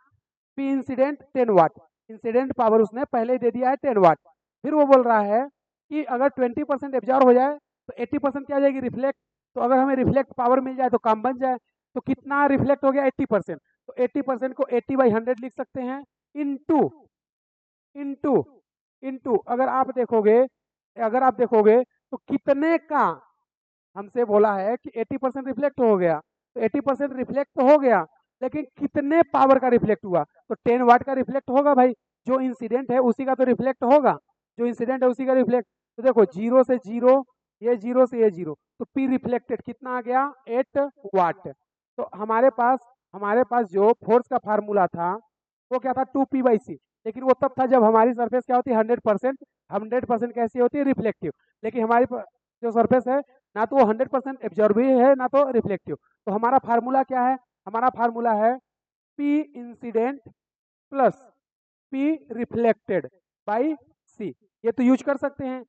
पी इंसिडेंट 10 वाट। इंसिडेंट पावर उसने पहले ही दे दिया है 10 वाट। फिर वो बोल रहा है कि अगर 20% एब्जॉर्ब हो जाए तो 80% क्या आ जाएगी, रिफ्लेक्ट। तो अगर हमें रिफ्लेक्ट पावर मिल जाए तो काम बन जाए। तो कितना रिफ्लेक्ट हो गया, 80%। तो 80% को 80/100 लिख सकते हैं, इनटू इनटू इनटू अगर आप देखोगे तो कितने का, हमसे बोला है कि 80% रिफ्लेक्ट हो गया, तो 80% रिफ्लेक्ट तो हो गया, लेकिन कितने पावर का रिफ्लेक्ट हुआ? तो 10 वाट का रिफ्लेक्ट होगा भाई, जो इंसिडेंट है उसी का तो रिफ्लेक्ट होगा, जो इंसिडेंट है उसी का रिफ्लेक्ट। तो देखो, जीरो से जीरो, ये जीरो से ये जीरो, तो पी रिफ्लेक्टेड कितना आ गया, 8 वाट। तो हमारे पास जो फोर्स का फार्मूला था वो क्या था, 2P/C। लेकिन वो तब था जब हमारी सरफेस क्या होती है, 100%। 100% कैसी होती है, रिफ्लेक्टिव। लेकिन हमारी जो सरफेस है, ना तो वो 100% एब्जॉर्बिव है, ना तो रिफ्लेक्टिव। तो हमारा फार्मूला क्या है, हमारा फार्मूला है P incident plus P reflected by C. ये तो यूज कर सकते हैं।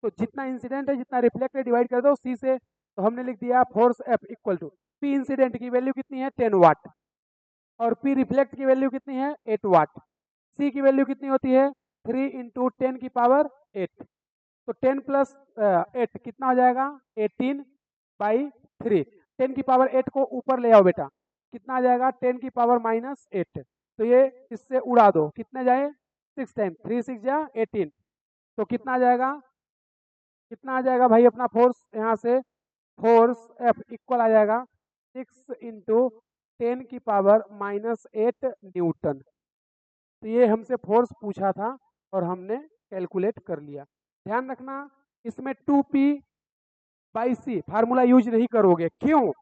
तो जितना इंसिडेंट है, जितना रिफ्लेक्टेड, डिवाइड कर दो सी से। तो हमने लिख दिया force F equal to, P incident की वैल्यू कितनी है, 10 वाट, और पी रिफ्लेक्ट की वैल्यू कितनी है, 8 वाट। सी की वैल्यू कितनी होती है, 3 इंटू 10⁻8। तो 10 प्लस 8 कितना हो जाएगा, 18/3। 10⁻8 को ऊपर ले आओ बेटा, कितना आ जाएगा, 10⁻−8। तो ये इससे उड़ा दो, कितने जाए, 6 टाइम, 3 6 जा 18। तो कितना आ जाएगा, कितना आ जाएगा भाई अपना फोर्स यहाँ से, फोर्स एफ इक्वल आ जाएगा 6 इंटू 10⁻−8 न्यूटन। तो ये हमसे फोर्स पूछा था और हमने कैलकुलेट कर लिया। ध्यान रखना, इसमें 2P/C फार्मूला यूज नहीं करोगे। क्यों?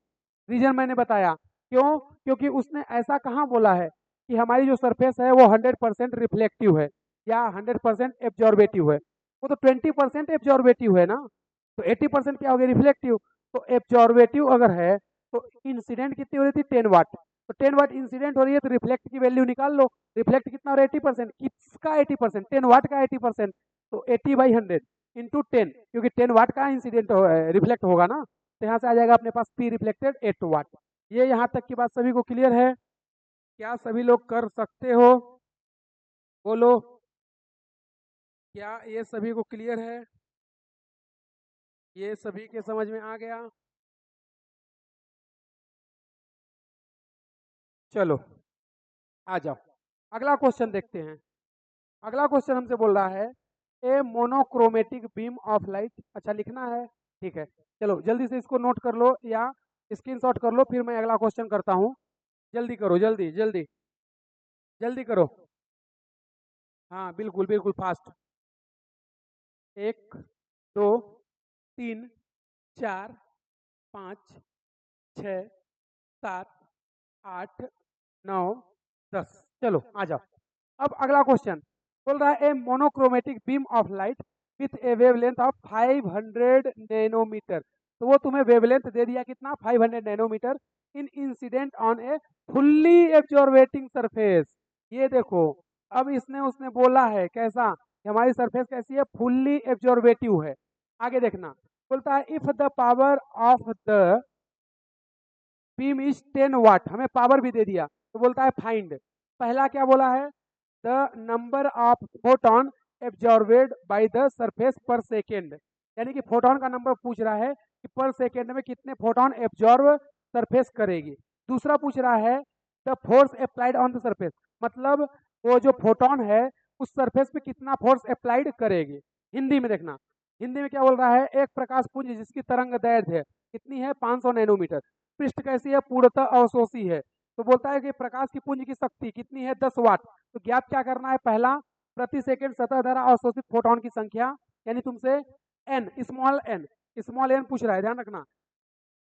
रीजन मैंने बताया। क्यों? क्योंकि उसने ऐसा कहाँ बोला है कि हमारी जो सरफेस है वो 100% रिफ्लेक्टिव है या 100% एब्जॉर्बेटिव है। वो तो 20% एब्जॉर्बेटिव है ना, तो 80% क्या हो गया, रिफ्लेक्टिव। तो एब्जॉर्बेटिव अगर है तो इंसिडेंट कितनी हो रही थी, 10 वाट। तो 10 वाट इंसिडेंट हो रही है, तो रिफ्लेक्ट की वैल्यू निकाल लो। रिफ्लेक्ट कितना हो रहा है, 80%। किसका 80%, 10 वाट का 80%। तो 80/100 इंटू 10, क्योंकि 10 वाट का इंसिडेंट रिफ्लेक्ट होगा ना, तो यहाँ से आ जाएगा अपने पास पी रिफ्लेक्टेड 8 वाट। ये यहाँ तक की बात सभी को क्लियर है? क्या सभी लोग कर सकते हो, बोलो, क्या ये सभी को क्लियर है? ये सभी के समझ में आ गया? चलो आ जाओ, अगला क्वेश्चन देखते हैं। अगला क्वेश्चन हमसे बोल रहा है, a monochromatic beam of light, अच्छा लिखना है, ठीक है। चलो जल्दी से इसको नोट कर लो या स्क्रीनशॉट कर लो, फिर मैं अगला क्वेश्चन करता हूँ। जल्दी करो, जल्दी जल्दी जल्दी करो। हाँ बिल्कुल बिल्कुल फास्ट। 1 2 3 4 5, 6, 7, 8, 9, 10। चलो आ जाओ। अब अगला क्वेश्चन बोल रहा है a monochromatic beam of light with a wavelength of 500 nanometre. तो वो तुम्हें वेवलेंथ दे दिया कितना, 500 nanometre, in incident on a fully absorbing surface. ये देखो, अब इसने उसने बोला है कैसा, कि हमारी सरफेस कैसी है, फुल्ली एब्जॉर्बेटिव है। आगे देखना, बोलता है if the power of the beam is 10 वाट, हमें पावर भी दे दिया, तो बोलता है फाइंड। पहला क्या बोला है, the number of photon एब्जॉर्बेड by the surface पर सेकेंड, यानी कि फोटोन का नंबर पूछ रहा है कि पर सेकेंड में कितने फोटोन एब्जॉर्ब सरफेस करेगी। दूसरा पूछ रहा है the force applied on the surface, मतलब वो जो फोटोन है उस सरफेस पे कितना फोर्स अप्लाइड करेगी। हिंदी में देखना, हिंदी में क्या बोल रहा है, एक प्रकाश पुंज जिसकी तरंग दैर्ध्य कितनी है, 500 नैनोमीटर, पृष्ठ कैसी है, पूर्णतः अवशोषी है। तो बोलता है कि प्रकाश की पुंज की शक्ति कितनी है, 10 वाट। तो ज्ञात क्या करना है, पहला प्रति सेकंड सतह द्वारा अवशोषित फोटोन की संख्या, यानी तुमसे एन, स्मॉल एन पूछ रहा है, ध्यान रखना,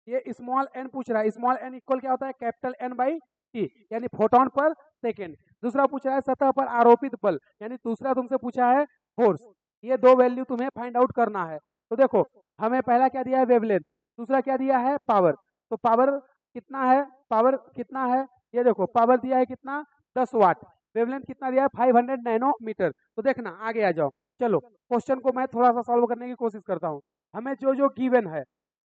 ये स्मॉल एन पूछ रहा है। स्मॉल एन इक्वल क्या होता है, कैपिटल एन बाई टी, यानी फोटोन पर सेकेंड। दूसरा पूछा है सतह पर आरोपित बल, यानी दूसरा तुमसे पूछा है फोर्स। ये दो वैल्यू तुम्हें फाइंड आउट करना है। तो देखो, हमें पहला क्या दिया है, वेवलेंथ, दूसरा क्या दिया है, पावर। तो पावर कितना है, पावर कितना है, ये देखो पावर दिया है कितना, 10 वाट। वेवलेंथ कितना दिया है, 500 नैनोमीटर। तो देखना आगे आ जाओ। चलो क्वेश्चन को मैं थोड़ा सा सॉल्व करने की कोशिश करता हूँ। हमें जो जो गिवन है,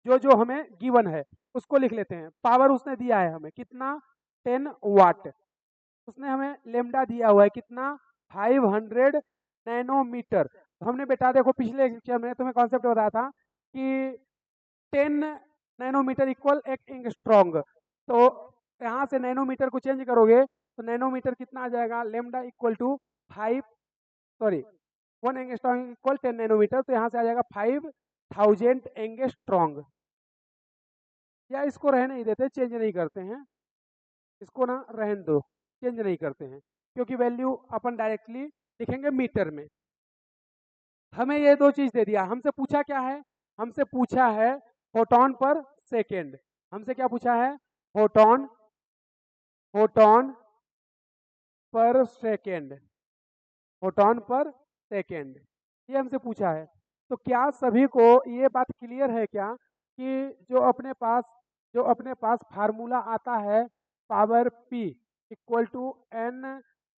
जो जो हमें गिवन है उसको लिख लेते हैं। पावर उसने दिया है हमें कितना, 10 वाट। उसने हमें लेमडा दिया हुआ है कितना, 500 नैनोमीटर। तो हमने बेटा देखो पिछले लेक्चर में तुम्हें कॉन्सेप्ट बताया था कि 10 नैनोमीटर इक्वल एक एंगस्ट्रॉन्ग। तो यहाँ से नैनोमीटर को चेंज करोगे तो नैनोमीटर कितना आ जाएगा, lambda equal to 5, sorry 1 angstrom equal 10 nanometre. तो यहाँ से आ जाएगा 5000 एंगस्ट्रॉन्ग। या इसको रहने नहीं देते, चेंज नहीं करते हैं, इसको ना रहने दो, चेंज नहीं करते हैं, क्योंकि वैल्यू अपन डायरेक्टली लिखेंगे मीटर में। हमें ये दो चीज दे दिया, हमसे पूछा क्या है, हमसे पूछा है फोटोन पर सेकेंड। हमसे क्या पूछा है, फोटोन, फोटोन पर सेकेंड, फोटोन पर सेकेंड, ये हमसे पूछा है। तो क्या सभी को ये बात क्लियर है क्या कि जो अपने पास फार्मूला आता है power P equal to N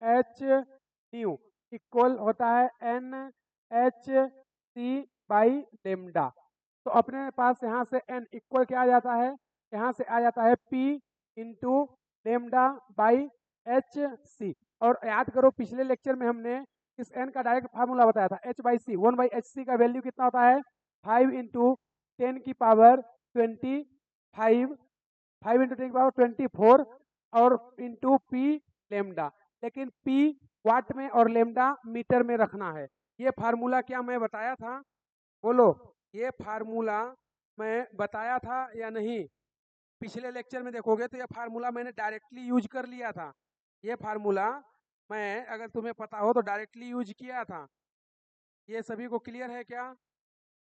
H nu, equal होता है N H C by lambda. तो अपने पास यहाँ से n इक्वल क्या आ जाता है, यहाँ से आ जाता है P into lambda by H C. और याद करो पिछले लेक्चर में हमने इस n का डायरेक्ट फार्मूला बताया था, h by C, 1 by H C का वैल्यू कितना होता है, 5 इंटू 10 की पावर 25, 5 इंटू 10 की पावर 24 और इंटू पी लेमडा। लेकिन p वाट में और लेमडा मीटर में रखना है। ये फार्मूला क्या मैं बताया था, बोलो, ये फार्मूला मैं बताया था या नहीं। पिछले लेक्चर में देखोगे तो ये फार्मूला मैंने डायरेक्टली यूज कर लिया था। ये फार्मूला मैं, अगर तुम्हें पता हो तो डायरेक्टली यूज किया था। ये सभी को क्लियर है क्या,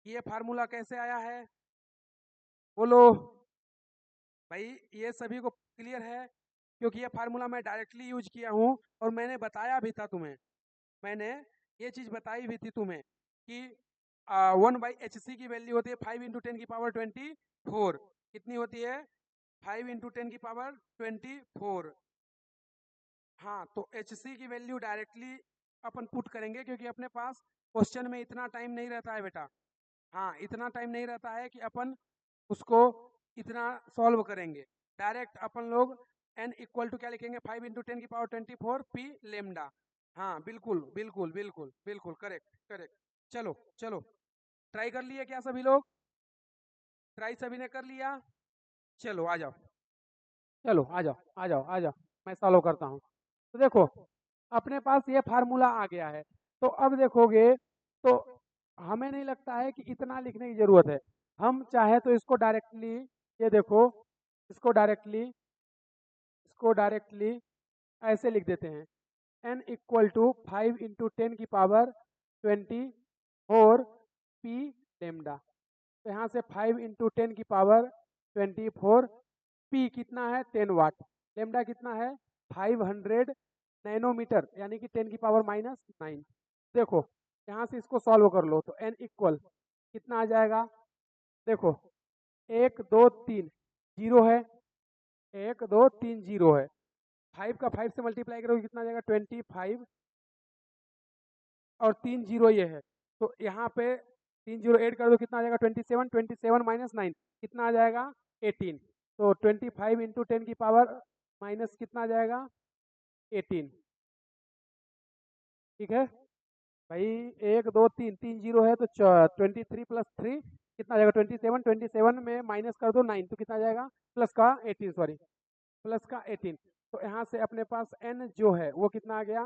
ये फार्मूला कैसे आया है, बोलो भाई, ये सभी को क्लियर है, क्योंकि ये फार्मूला मैं डायरेक्टली यूज किया हूँ और मैंने बताया भी था तुम्हें, मैंने ये चीज बताई भी थी तुम्हें कि 1 बाई एच सी की वैल्यू होती है 5 इंटू 10 की पावर 24, कितनी होती है, 5 इंटू 10 की पावर 24। हाँ, तो एच सी की वैल्यू डायरेक्टली अपन पुट करेंगे, क्योंकि अपने पास क्वेश्चन में इतना टाइम नहीं रहता है बेटा। हाँ, इतना टाइम नहीं रहता है कि अपन उसको इतना सॉल्व करेंगे। डायरेक्ट अपन लोग n इक्वल टू क्या लिखेंगे, 5 इंटू 10 की पावर 24 पी लेमडा। हाँ बिल्कुल बिल्कुल बिल्कुल बिल्कुल, करेक्ट करेक्ट। चलो चलो, ट्राई कर लिए क्या सभी लोग, ट्राई सभी ने कर लिया, चलो आ जाओ, चलो आ जाओ आ जाओ आ जाओ, मैं सॉल्व करता हूँ। तो देखो अपने पास ये फार्मूला आ गया है। तो अब देखोगे तो हमें नहीं लगता है कि इतना लिखने की जरूरत है। हम चाहे तो इसको डायरेक्टली, ये देखो, इसको डायरेक्टली ऐसे लिख देते हैं, n इक्वल टू 5 इंटू 10 की पावर 24 पी लेमडा। तो यहाँ से 5 इंटू 10 की पावर 24, पी कितना है 10 वाट, लेमडा कितना है 500 नैनोमीटर यानी कि 10 की पावर -9। देखो यहाँ से इसको सॉल्व कर लो तो n इक्वल कितना आ जाएगा, देखो 1 2 3 जीरो है, 1 2 3 जीरो है, 5 का 5 से मल्टीप्लाई करोगे कितना आ जाएगा 25 और 3 जीरो ये है, तो यहाँ पे 3 जीरो ऐड कर दो कितना आ जाएगा 27, 27 -9 कितना आ जाएगा 18, तो 25 इंटू 10 की पावर माइनस कितना आ जाएगा 18। ठीक है भाई, 1 2 3 3 जीरो है तो 23 प्लस 3 कितना आ जाएगा 27, 27 में माइनस कर दो 9 तो कितना आ जाएगा प्लस का 18, सॉरी प्लस का 18। तो यहाँ से अपने पास n जो है वो कितना आ गया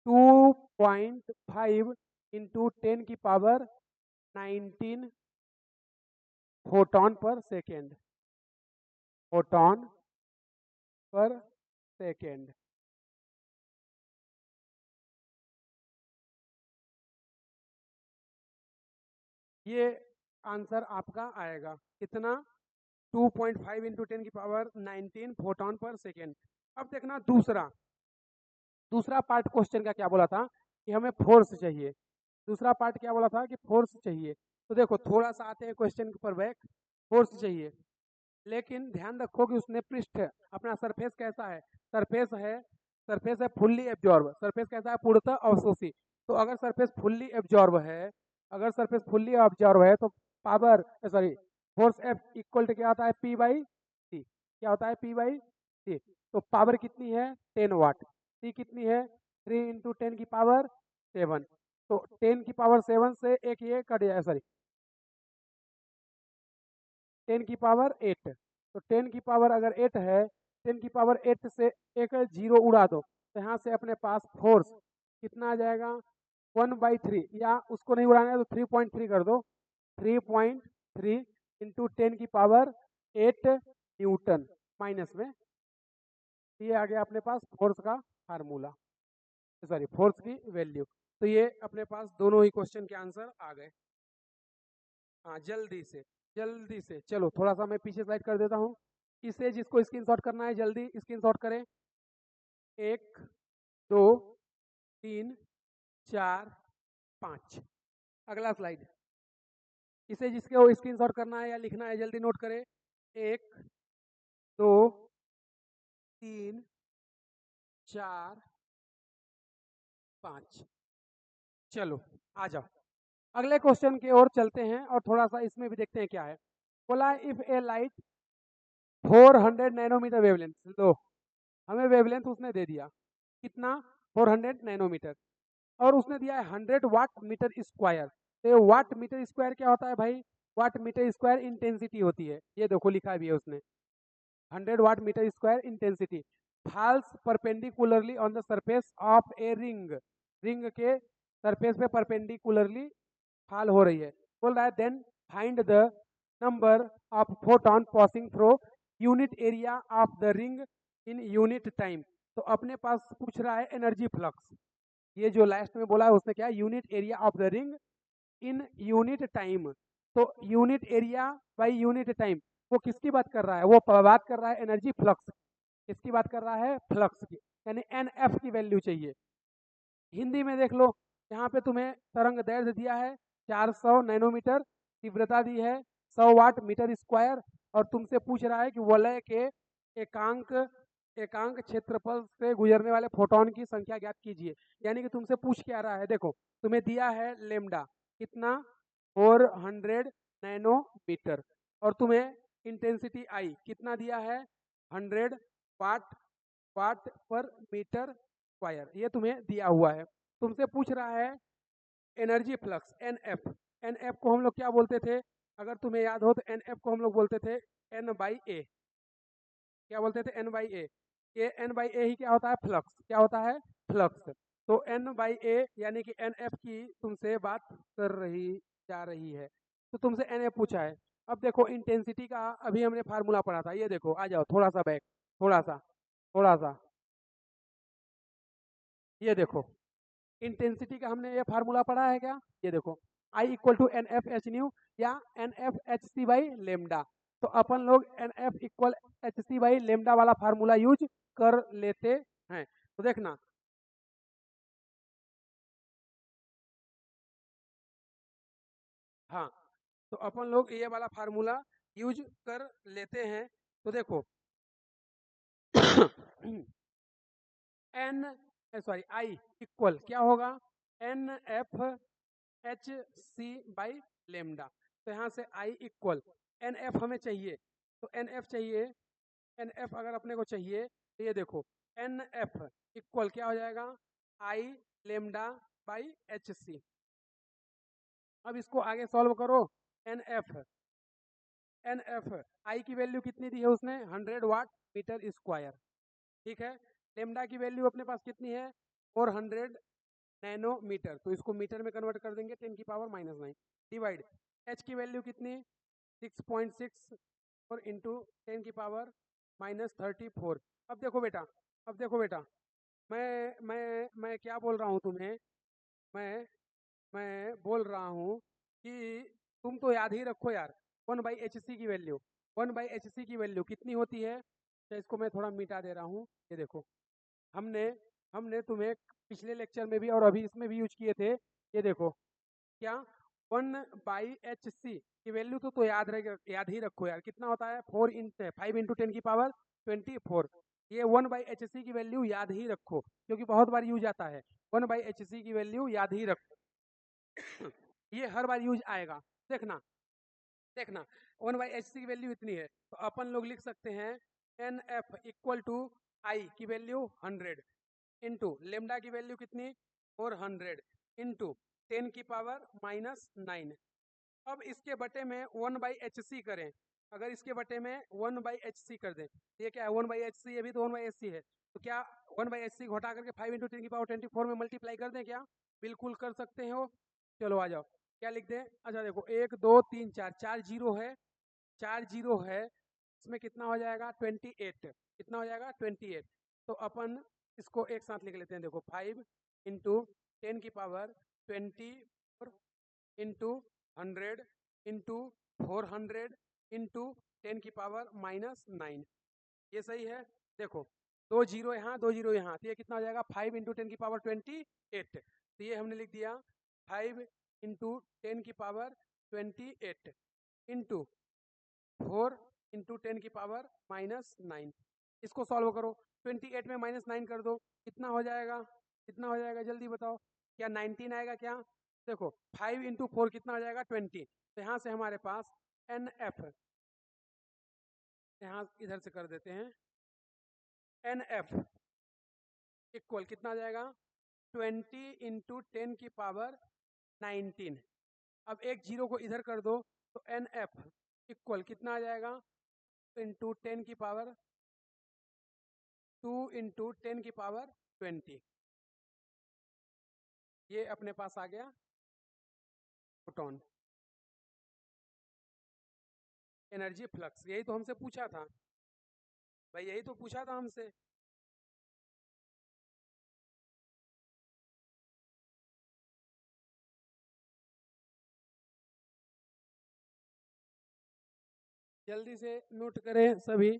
2.5 इंटू 10 की power 19 photon per second, photon per second. ये आंसर आपका आएगा कितना 2.5 इंटू 10 की पावर 19 फोटॉन पर सेकेंड। अब देखना दूसरा पार्ट क्वेश्चन का क्या बोला था कि हमें फोर्स चाहिए, दूसरा पार्ट क्या बोला था कि फोर्स चाहिए। तो देखो थोड़ा सा आते हैं क्वेश्चन पर बैक, फोर्स चाहिए लेकिन ध्यान रखो कि उसने पृष्ठ अपना सरफेस कैसा है, सरफेस है फुल्ली एब्जॉर्ब, सरफेस कैसा है पूर्णतः अवशोषी। तो अगर सरफेस फुल्ली एब्जॉर्ब है, अगर सरफेस फुल्ली एब्जॉर्ब है तो power sorry force F equal to क्या होता है पी बाई सी, क्या होता है पी बाई सी। तो पावर कितनी है 10 वाट, सी कितनी है 3 इंटू 10 की पावर 7, तो 10 की पावर 7 से एक ये कट जाए, सॉरी 10 की पावर 8, तो 10 की पावर अगर 8 है, 10 की पावर 8 से एक जीरो उड़ा दो तो यहाँ से अपने पास फोर्स कितना आ जाएगा 1/3, या उसको नहीं उड़ाना है तो 3.3 कर दो, 3.3 इंटू 10 की पावर 8 न्यूटन माइनस में, ये आ गया अपने पास फोर्स का फार्मूला, सॉरी फोर्स की वैल्यू। तो ये अपने पास दोनों ही क्वेश्चन के आंसर आ गए। हाँ जल्दी से चलो थोड़ा सा मैं पीछे स्लाइड कर देता हूँ, इसे जिसको स्क्रीनशॉट करना है जल्दी स्क्रीनशॉट करें, 1 2 3 4 5। अगला स्लाइड, इसे जिसके स्क्रीनशॉट करना है या लिखना है जल्दी नोट करें, 1 2 3 4 5। चलो आ जाओ अगले क्वेश्चन की ओर चलते हैं और थोड़ा सा इसमें भी देखते हैं क्या है। बोला if a light 400 nanometre wavelength, लो हमें वेवलेंथ उसने दे दिया कितना 400 नैनोमीटर, और उसने दिया है 100 वाट मीटर स्क्वायर। तो वाट मीटर स्क्वायर क्या होता है भाई, वाट मीटर स्क्वायर इंटेंसिटी होती है, ये देखो लिखा भी है उसने 100 watt metre square intensity falls perpendicularly on the surface of a ring, ring के सरफेस पे परपेंडिकुलरली फॉल हो रही है। बोल रहा है then find the number of photon passing through unit area of the ring in unit time. तो अपने पास पूछ रहा है एनर्जी फ्लक्स, ये जो लास्ट में बोला है उसने क्या unit area of the ring in unit time. तो unit area by unit time, वो किसकी बात कर रहा है, वो बात कर रहा है एनर्जी फ्लक्स, किसकी बात कर रहा है फ्लक्स की, यानी एन एफ की वैल्यू चाहिए। हिंदी में देख लो, यहाँ पे तुम्हें तरंग दैर्घ्य दिया है 400 नैनोमीटर, तीव्रता दी है 100 वाट मीटर स्क्वायर, और तुमसे पूछ रहा है कि वलय के एकांक एकांक क्षेत्रफल से गुजरने वाले फोटोन की संख्या ज्ञात कीजिए। यानी कि तुमसे पूछ क्या रहा है, देखो तुम्हें दिया है लेमडा कितना 400 नैनोमीटर, और तुम्हें इंटेंसिटी आई कितना दिया है 100 वाट वाट पर मीटर स्क्वायर, ये तुम्हें दिया हुआ है। तुमसे पूछ रहा है energy flux N F, N F को हम लोग क्या बोलते थे, अगर तुम्हें याद हो तो एन एफ को हम लोग बोलते थे एन बाई ए, क्या बोलते थे एन बाई ए, ये एन बाई ए ही क्या होता है फ्लक्स, क्या होता है फ्लक्स। तो एन बाई ए यानी कि एन एफ की तुमसे बात कर रही जा रही है, तो तुमसे एन एफ पूछा है। अब देखो इंटेंसिटी का अभी हमने फार्मूला पढ़ा था, ये देखो आ जाओ थोड़ा सा बैक, थोड़ा सा ये देखो इंटेंसिटी का हमने ये फार्मूला पढ़ा है क्या, ये देखो I equal to N F H nu या N F H C by lambda. तो अपन लोग N F equal H C by lambda वाला फार्मूला यूज कर लेते हैं। तो देखना, हाँ, तो अपन लोग ये वाला फार्मूला यूज कर लेते हैं। तो देखो एन सॉरी आई इक्वल क्या होगा, N F H C by lambda. तो यहाँ से आई इक्वल एन एफ हमें चाहिए, तो एन एफ चाहिए, एन एफ अगर अपने को चाहिए तो ये देखो एन एफ इक्वल क्या हो जाएगा, I lambda by H C. अब इसको आगे सॉल्व करो, एन एफ आई की वैल्यू कितनी दी है उसने, 100 वाट मीटर स्क्वायर, ठीक है। लेमडा की वैल्यू अपने पास कितनी है, 400 नैनोमीटर, तो इसको मीटर में कन्वर्ट कर देंगे 10 की पावर -9 डिवाइड, एच की वैल्यू कितनी, 6.6 और इंटू 10 की पावर -34। अब देखो बेटा, अब देखो बेटा, मैं क्या बोल रहा हूँ तुम्हें, मैं मैं बोल रहा हूँ कि तुम तो याद ही रखो यार, 1/hc की वैल्यू, 1/hc की वैल्यू कितनी होती है। तो इसको मैं थोड़ा मिटा दे रहा हूँ, ये देखो, हमने हमने तुम्हें पिछले लेक्चर में भी और अभी इसमें भी यूज किए थे, ये देखो क्या, 1/hc की वैल्यू तो याद रहे, याद ही रखो यार, कितना होता है, 5 इंटू 10 की पावर 24। ये 1/hc की वैल्यू याद ही रखो, क्योंकि बहुत बार यूज आता है, 1/hc की वैल्यू याद ही रखो। ये हर बार यूज आएगा, देखना देखना, 1/hc की वैल्यू इतनी है, तो अपन लोग लिख सकते हैं एन एफ इक्वल टू आई की वैल्यू 100 इंटू लेमडा की वैल्यू कितनी, 400 इंटू 10 की पावर -9। अब इसके बटे में 1/hc करें, अगर इसके बटे में 1/hc कर दें, ये क्या है 1/hc, ये भी तो 1/hc है, तो क्या 1/hc को हटा करके 5 इंटू 10 की पावर 24 में मल्टीप्लाई कर दें क्या, बिल्कुल कर सकते हो। चलो आ जाओ, क्या लिख दें, अच्छा देखो 1 2 3 4, 4 जीरो है, 4 जीरो है, इसमें कितना हो जाएगा 28, कितना हो जाएगा 28। तो अपन इसको एक साथ लिख लेते हैं, देखो 5 इंटू 10 की पावर 24 इंटू 100 इंटू 400 इंटू 10 की पावर -9, ये सही है। देखो 2 जीरो यहाँ 2 जीरो यहाँ, तो ये कितना हो जाएगा 5 इंटू 10 की पावर 28, तो ये हमने लिख दिया 5 इंटू 10 की पावर 28 इंटू 4 इंटू 10 की पावर -9। इसको सॉल्व करो, 28 में -9 कर दो, कितना हो जाएगा, कितना हो जाएगा जल्दी बताओ, क्या 19 आएगा क्या, देखो 5 इंटू 4 कितना हो जाएगा 20। तो यहाँ से हमारे पास एन एफ, यहाँ इधर से कर देते हैं, एन एफ इक्वल कितना आ जाएगा 20 इंटू 10 की पावर 19। अब एक जीरो को इधर कर दो, तो एन एफ इक्वल कितना आ जाएगा, इंटू 10 की पावर 2 इंटू 10 की पावर 20, ये अपने पास आ गया फोटोन, एनर्जी फ्लक्स, यही तो हमसे पूछा था भाई, यही तो पूछा था हमसे। जल्दी से नोट करें सभी।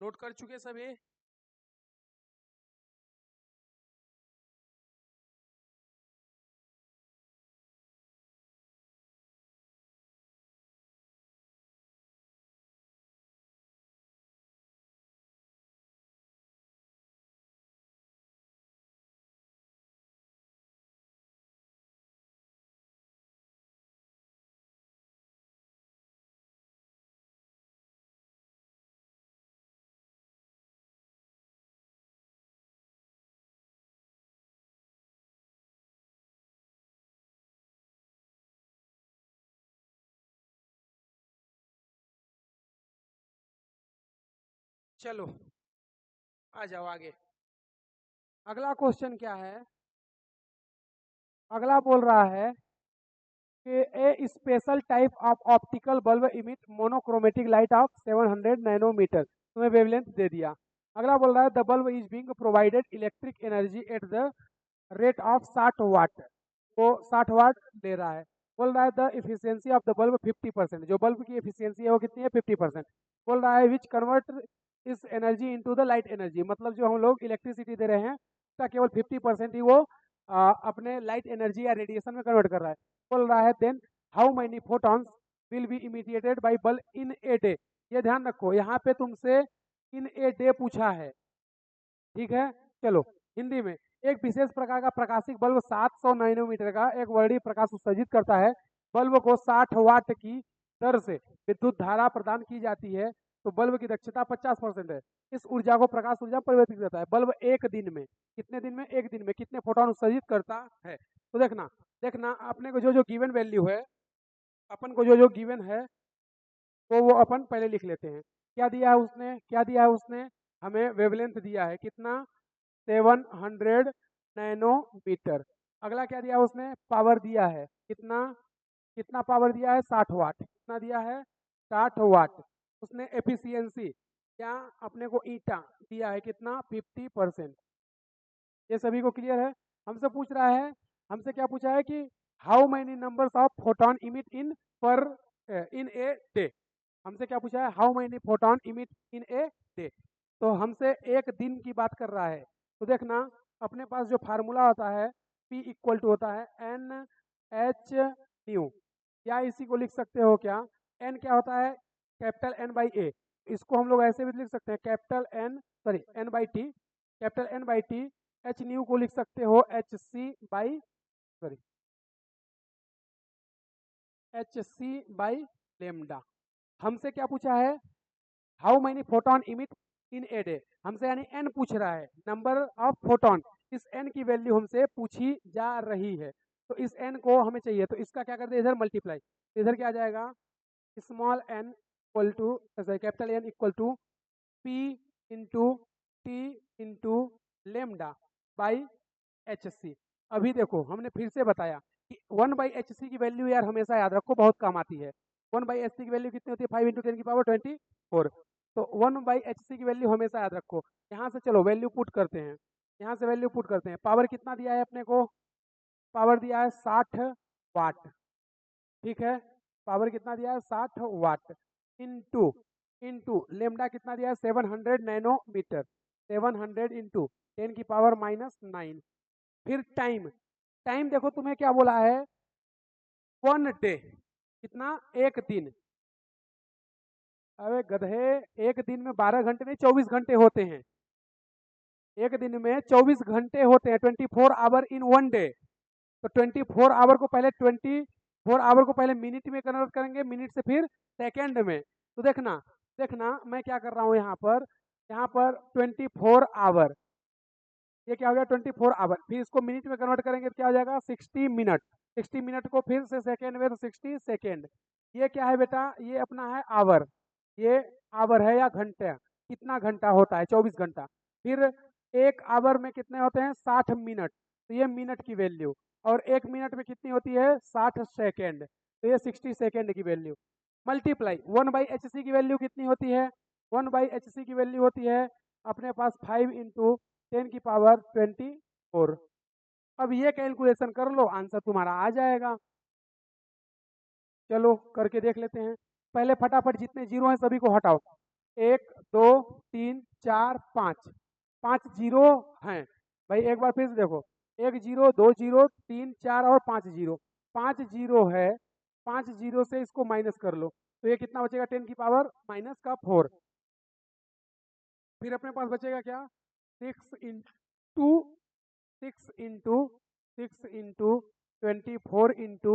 नोट कर चुके सभी। चलो आ जाओ आगे। अगला क्वेश्चन क्या है? अगला बोल रहा है कि a special type of optical bulb emit monochromatic light of 700 nanometre. तुम्हें वेवलेंथ दे दिया। अगला बोल रहा है the bulb is being provided electric energy at the rate of 60 watt. वो 60 वाट दे रहा है। बोल रहा है the efficiency of the bulb 50%। जो बल्ब की एफिशिएंसी है वो कितनी है? 50%। बोल रहा है विच कन्वर्ट इस energy into the light energy. मतलब जो हम लोग इलेक्ट्रिसिटी दे रहे हैं उसका केवल 50% ही वो अपने लाइट एनर्जी या रेडिएशन में कन्वर्ट कर रहा है। बोल रहा है then how many photons will be emitted by bulb in a day. ये ध्यान रखो, यहाँ पे तुमसे इन ए डे पूछा है, ठीक है। चलो हिंदी में, एक विशेष प्रकार का प्रकाशिक बल्ब 700 नैनोमीटर का एक वर्णीय प्रकाश उत्सर्जित करता है। बल्ब को 60 वाट की दर से विद्युत धारा प्रदान की जाती है तो बल्ब की दक्षता 50% है। इस ऊर्जा को प्रकाश ऊर्जा परिवर्तित करता है। बल्ब एक दिन में, कितने दिन में? एक दिन में कितने फोटोन उत्सर्जित करता है? तो देखना देखना अपने को जो जो गिवन वैल्यू है, अपन को जो जो गिवन है तो वो अपन पहले लिख लेते हैं। क्या दिया है उसने? क्या दिया है उसने? हमें वेवलेंथ दिया है कितना? 700 नैनोमीटर। अगला क्या दिया उसने? पावर दिया है कितना? कितना पावर दिया है? 60 वाट। कितना दिया है? 60 वाट। उसने एफिशिएंसी क्या अपने को ईटा दिया है कितना? 50%। ये सभी को क्लियर है? हमसे पूछ रहा है, हमसे क्या पूछा है कि how many numbers of photon emit in per in a day. हमसे क्या पूछा है? How many photon emit in a day. तो हमसे एक दिन की बात कर रहा है। तो देखना अपने पास जो फार्मूला होता है P इक्वल टू होता है एन एच न्यू, या इसी को लिख सकते हो क्या? एन क्या होता है? Capital N by A. इसको हम लोग ऐसे भी लिख सकते हैं capital N, sorry N by T, capital N by T. H nu को लिख सकते हो H C by, sorry H C by lambda. हमसे क्या पूछा है? How many photon emit in a day. हमसे यानी एन पूछ रहा है, नंबर ऑफ फोटोन। इस एन की वैल्यू हमसे पूछी जा रही है, तो इस एन को हमें चाहिए। तो इसका क्या करते हैं? इधर मल्टीप्लाई। इधर क्या आ जाएगा? Small N equal to, capital N equal to P into T into lambda by H C. अभी देखो हमने फिर से बताया कि 1/hc की वैल्यू यार हमेशा याद रखो, बहुत काम आती है। 1/hc की वैल्यू कितनी होती है? 5 इंटू 10 की पावर 24। तो 1/hc की वैल्यू हमेशा याद रखो। यहाँ से चलो वैल्यू पुट करते हैं, यहाँ से वैल्यू पुट करते हैं। पावर कितना दिया है अपने को? पावर दिया है 60 वाट, ठीक है। पावर कितना दिया है? 60 वाट। इंटू इंटू लेमडा कितना दिया है? 700 नैनोमीटर। 700 इंटू 10 की पावर -9। फिर टाइम, टाइम देखो तुम्हें क्या बोला है? 1 डे। कितना? एक दिन। अरे गधे, एक दिन में 12 घंटे नहीं 24 घंटे होते हैं। एक दिन में 24 घंटे होते हैं, 24 आवर इन 1 डे। तो 24 आवर को पहले 24 आवर को पहले मिनट में कन्वर्ट करेंगे, मिनट से फिर सेकेंड में। तो देखना देखना मैं क्या कर रहा हूँ यहाँ पर 24 आवर, ये क्या हो गया? 24 आवर। फिर इसको मिनट में कन्वर्ट करेंगे तो क्या हो जाएगा? 60 मिनट। 60 मिनट को फिर से सेकेंड में तो 60 सेकेंड। ये क्या है बेटा? ये अपना है आवर। ये आवर है या घंटे, कितना घंटा होता है? 24 घंटा। फिर एक आवर में कितने होते हैं? 60 मिनट। तो ये मिनट की वैल्यू। और एक मिनट में कितनी होती है? 60 सेकेंड। तो ये 60 सेकेंड की वैल्यू। मल्टीप्लाई 1/hc की वैल्यू कितनी होती है? 1/hc की वैल्यू होती है अपने पास 5 इंटू 10 की पावर 24। अब ये कैलकुलेशन कर लो, आंसर तुम्हारा आ जाएगा। चलो करके देख लेते हैं। पहले फटाफट जितने जीरो हैं सभी को हटाओ। 1 2 3 4 5, 5 जीरो हैं भाई। एक बार फिर से देखो, 1 जीरो 2 जीरो 3 4 और 5 जीरो। 5 जीरो है, 5 जीरो से इसको माइनस कर लो तो ये कितना बचेगा? 10 की पावर -4। फिर अपने पास बचेगा क्या? 6 into 6 into 6 into 24 into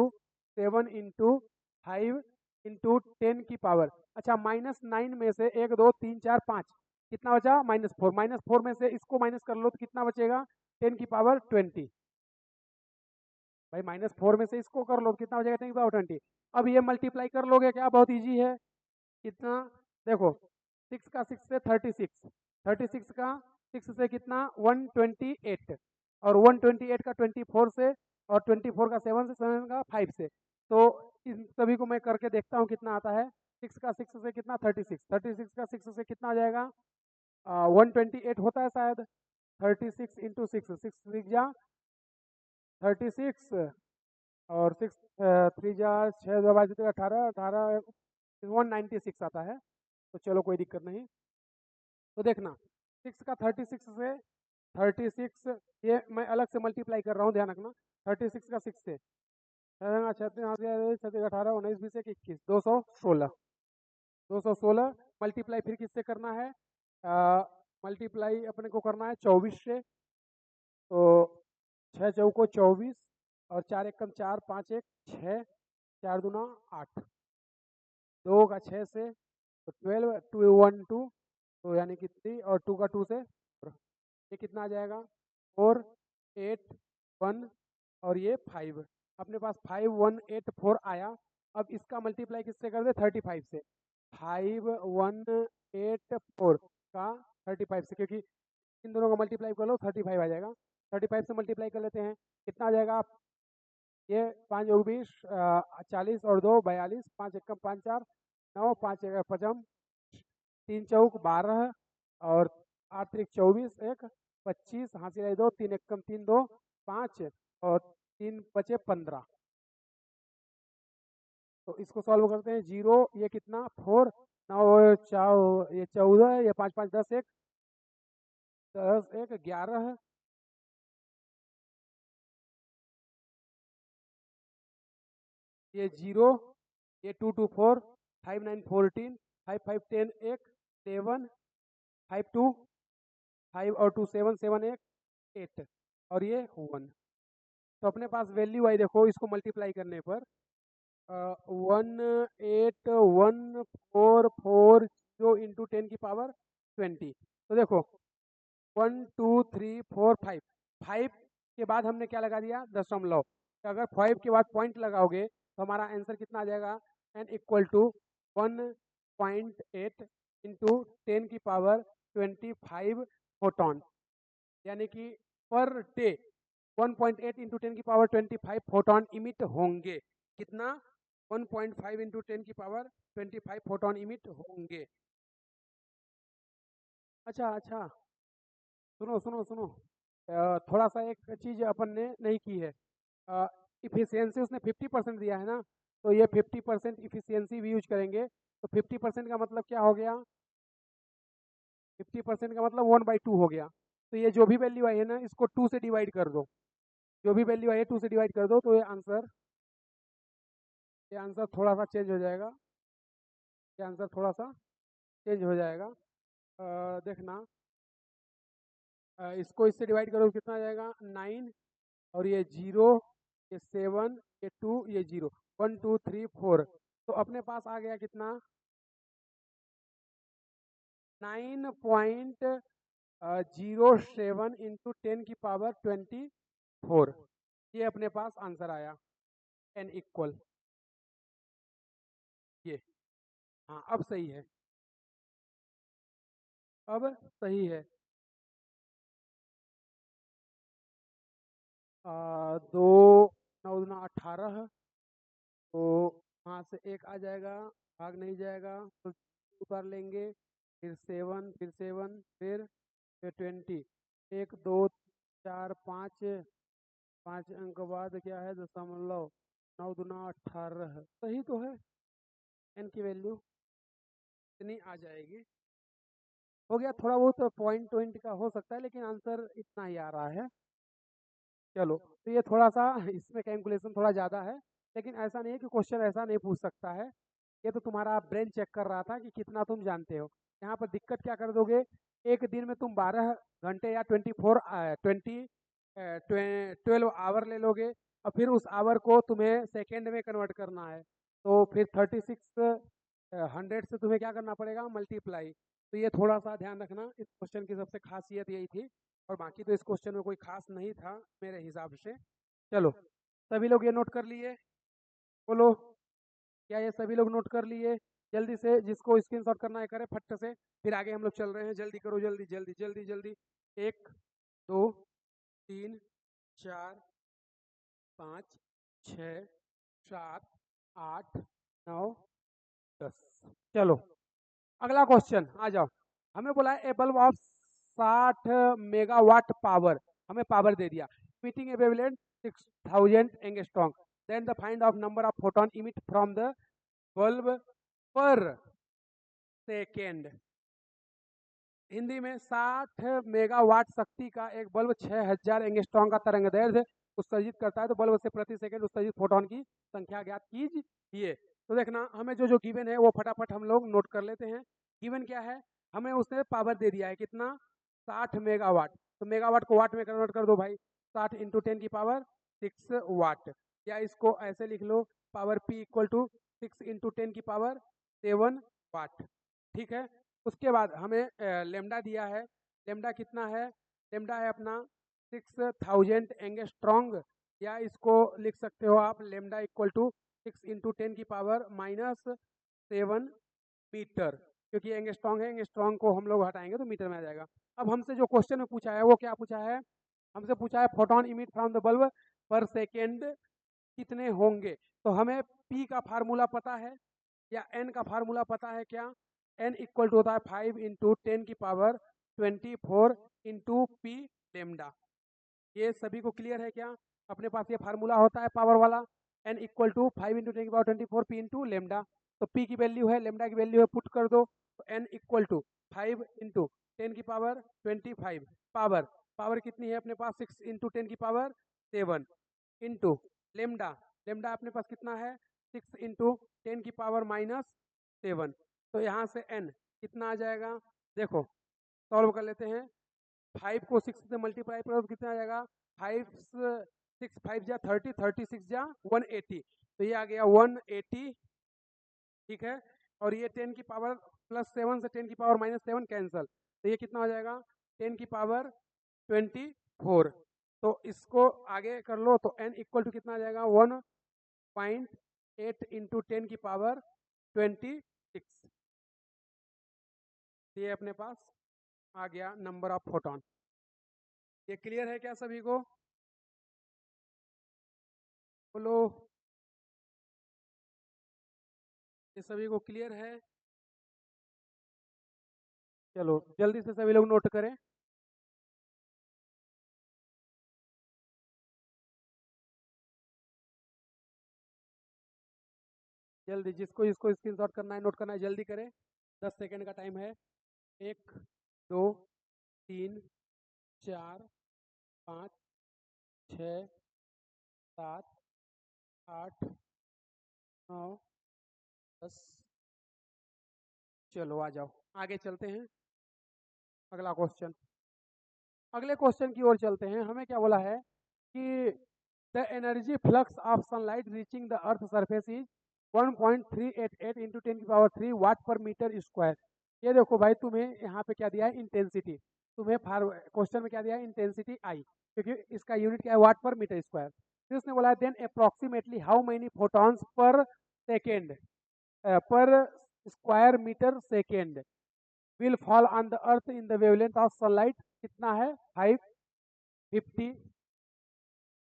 7 into 5 into 10 की पावर। अच्छा -9 में से 1 2 3 4 5 कितना बचा? -4। -4 में से इसको माइनस कर लो तो कितना बचेगा? 10 की पावर 20। भाई -4 में से इसको कर लो तो कितना बचेगा? 10 की पावर 20। अब ये मल्टीप्लाई कर लोगे क्या? बहुत ईजी है। कितना? देखो 6 का 6 से 36, 36 का 6 से कितना 128, और 128 का 24 से, और 24 का 7 से, 7 का 5 से। तो इन सभी को मैं करके देखता हूँ कितना आता है। 6 का 6 से कितना 36, 36 का 6 से कितना आ जाएगा 128 होता है शायद। 36 इंटू 6, 6 जा 36, और 6 3 जा 6 बाईस 18, 18 196 आता है। तो चलो कोई दिक्कत नहीं। तो देखना 6 का 36 से 36, ये मैं अलग से मल्टीप्लाई कर रहा हूँ, ध्यान रखना। 36 का 6 से 36, 18, 19, 20, 21, 216, 216 मल्टीप्लाई फिर किससे करना है, मल्टीप्लाई अपने को करना है 24 से। तो 6 चौको 24, और 4 एकम 4, 5 एक 6, 4 दूना 8, 2 का 6 से तो 12, 2 1 2, तो यानी कि 3, और 2 का 2 से 4, ये कितना आ जाएगा 4 8 1, और ये 5। अपने पास 5 1 8 4 आया। अब इसका मल्टीप्लाई किससे कर दे 35 से, 5 1 8 4 का 35 से, क्योंकि इन दोनों का मल्टीप्लाई कर लो 35 आ जाएगा। 35 से मल्टीप्लाई कर लेते हैं, कितना आ जाएगा ये 5 20 40, और 2 42, 5 एकम 5 4 9, 5 एक पचम 3 चौक 12, और 8 त्रिक 24, 1 25, हासिल है 2, 3 एकम 3 2 5, और 3 बचे 15। तो इसको सॉल्व करते हैं। 0 ये कितना 4, 9 4 ये 14, ये 5 5 10 1 10 1 11, ये 0, ये 2 2 4, 5 9 14, 5 5 10 1 7, 5 2 5 और 2 7 7 1 8, और ये 1। तो अपने पास वैल्यू आई, देखो इसको मल्टीप्लाई करने पर 18144 इंटू 10 की पावर 20। तो देखो 1 2 3 4 5, 5 के बाद हमने क्या लगा दिया दशमलव। तो अगर 5 के बाद पॉइंट लगाओगे तो हमारा आंसर कितना आ जाएगा, n इक्वल टू 1.8 इंटू 10 की पावर 25 फोटॉन, यानी कि पर डे 1.8 इंटू 10 की पावर 25 फोटॉन इमिट होंगे। कितना 1.5 इंटू 10 की पावर 25 फोटॉन इमिट होंगे। अच्छा अच्छा, सुनो सुनो सुनो, थोड़ा सा एक चीज अपन ने नहीं की है। इफिशियंसी उसने 50% दिया है ना, तो ये 50% इफिशियंसी भी यूज करेंगे। तो 50% का मतलब क्या हो गया, 50% का मतलब 1/2 हो गया। तो ये जो भी वैल्यू आई है ना, इसको 2 से डिवाइड कर दो। जो भी वैल्यू आई है 2 से डिवाइड कर दो, तो ये आंसर थोड़ा सा चेंज हो जाएगा। ये आंसर थोड़ा सा चेंज हो जाएगा। देखना, इसको इससे डिवाइड करो कितना आ जाएगा 9, और ये 0, ये 7, ये 2, ये 0, 1 2 3 4। तो अपने पास आ गया कितना 9.07 इंटू 10 की पावर 24। ये अपने पास आंसर आया, n इक्वल ये। हाँ अब सही है, अब सही है। 2 9 दूना 18, तो वहाँ से एक आ जाएगा, भाग नहीं जाएगा तो उतार लेंगे, फिर 7, फिर 7, फिर 20, 1 2 4 5, 5 अंक बाद क्या है दशमलव, 9 दूना 18, सही तो है। एन की वैल्यू इतनी आ जाएगी। हो गया, थोड़ा बहुत पॉइंट का हो सकता है, लेकिन आंसर इतना ही आ रहा है। चलो, तो ये थोड़ा सा इसमें कैलकुलेशन थोड़ा ज़्यादा है, लेकिन ऐसा नहीं है कि क्वेश्चन ऐसा नहीं पूछ सकता है। ये तो तुम्हारा ब्रेन चेक कर रहा था कि कितना तुम जानते हो। यहाँ पर दिक्कत क्या कर दोगे, एक दिन में तुम 12 घंटे या 12 आवर ले लोगे, और फिर उस आवर को तुम्हें सेकेंड में कन्वर्ट करना है। तो फिर 3600 से तुम्हें क्या करना पड़ेगा मल्टीप्लाई। तो ये थोड़ा सा ध्यान रखना, इस क्वेश्चन की सबसे खासियत यही थी। और बाकी तो इस क्वेश्चन में कोई खास नहीं था मेरे हिसाब से। चलो, सभी लोग ये नोट कर लिए, बोलो क्या ये सभी लोग नोट कर लिए। जल्दी से जिसको स्क्रीनशॉट करना है करे फट से, फिर आगे हम लोग चल रहे हैं। जल्दी करो, जल्दी जल्दी जल्दी जल्दी। 1 2 3 4 5 6 7 8 9 10। चलो अगला क्वेश्चन आ जाओ। हमें बोला है a bulb of 60 megawatt power, हमें पावर दे दिया, emitting a wavelength 6000 angstrom, then the find of number of photon emit from the bulb per second. Hindi में 60 मेगावाट शक्ति का एक बल्ब 6000 एंगस्ट्रॉन्ग का तरंग दैर्ध्य उत्सर्जित करता है, तो बल्ब से प्रति सेकंड उत्सर्जित फोटोन की संख्या ज्ञात कीजिए। तो देखना हमें जो गिवन है वो फटाफट हम लोग नोट कर लेते हैं। गिवन क्या है, हमें उसने पावर दे दिया है कितना, 60 मेगावाट। तो मेगावाट को वाट में कन्वर्ट कर दो भाई, 60 इंटू 10 की पावर 6 वाट, या इसको ऐसे लिख लो, power P equal to 6 into 10 की पावर 7 वाट। ठीक है, उसके बाद हमें लेमडा दिया है, लेमडा कितना है, लेमडा है अपना 6000 एंगस्ट्रॉन्ग, या इसको लिख सकते हो आप लेमडा इक्वल टू 6 इंटू 10 की पावर -7 मीटर, क्योंकि एंगस्ट्रॉन्ग है, एंगस्ट्रॉन्ग को हम लोग हटाएंगे तो मीटर में आ जाएगा। अब हमसे जो क्वेश्चन में पूछा है वो क्या पूछा है, हमसे पूछा है photon emit from the bulb per second कितने होंगे। तो हमें P का फार्मूला पता है या N का फार्मूला पता है क्या, N इक्वल टू होता है 5 इंटू 10 की पावर 24 इंटू P लेमडा। ये सभी को क्लियर है क्या, अपने पास ये फार्मूला होता है पावर वाला, N इक्वल टू 5 इंटू 10 की पावर 24 P इंटू लेमडा। तो P की वैल्यू है, लेमडा की वैल्यू है, पुट कर दो, तो N इक्वल टू 5 इंटू 10 की पावर 25, पावर पावर कितनी है अपने पास 6 इंटू 10 की पावर 7 इंटू लेमडा, लेमडा अपने पास कितना है 6 इंटू 10 की पावर -7। तो यहाँ से N कितना आ जाएगा, देखो सॉल्व कर लेते हैं। 5 को 6 से मल्टीप्लाई करो तो कितना आ जाएगा, 5 6 5 जा 30, 36 जा 180, तो ये आ गया 180। ठीक है, और ये 10 की पावर +7 से 10 की पावर -7 कैंसल, तो ये कितना हो जाएगा 10 की पावर 24। तो इसको आगे कर लो, तो n इक्वल टू कितना आ जाएगा 1.8 इंटू 10 की पावर 26। ये अपने पास आ गया नंबर ऑफ फोटोन। ये क्लियर है क्या सभी को, बोलो, ये सभी को क्लियर है। चलो जल्दी से सभी लोग नोट करें। जल्दी जिसको जिसको स्क्रीनशॉट करना है, नोट करना है, जल्दी करें, 10 सेकंड का टाइम है। 1 2 3 4 5 6 7 8 9 10। चलो आ जाओ आगे चलते हैं, अगला क्वेश्चन, अगले क्वेश्चन की ओर चलते हैं। हमें क्या बोला है कि the energy flux of sunlight reaching the earth surface is 1.388 into 10 की पावर 3 वाट पर मीटर स्क्वायर। ये देखो भाई, तुम्हें यहाँ पे क्या दिया है, इंटेंसिटी, तुम्हें क्वेश्चन में क्या दिया है, इंटेंसिटी आई, क्योंकि इसका यूनिट क्या है, वाट पर मीटर स्क्वायर। फिर उसने बोला है then approximately how many photons per second per square metre second will fall on the earth in the wavelength of sunlight, कितना है 550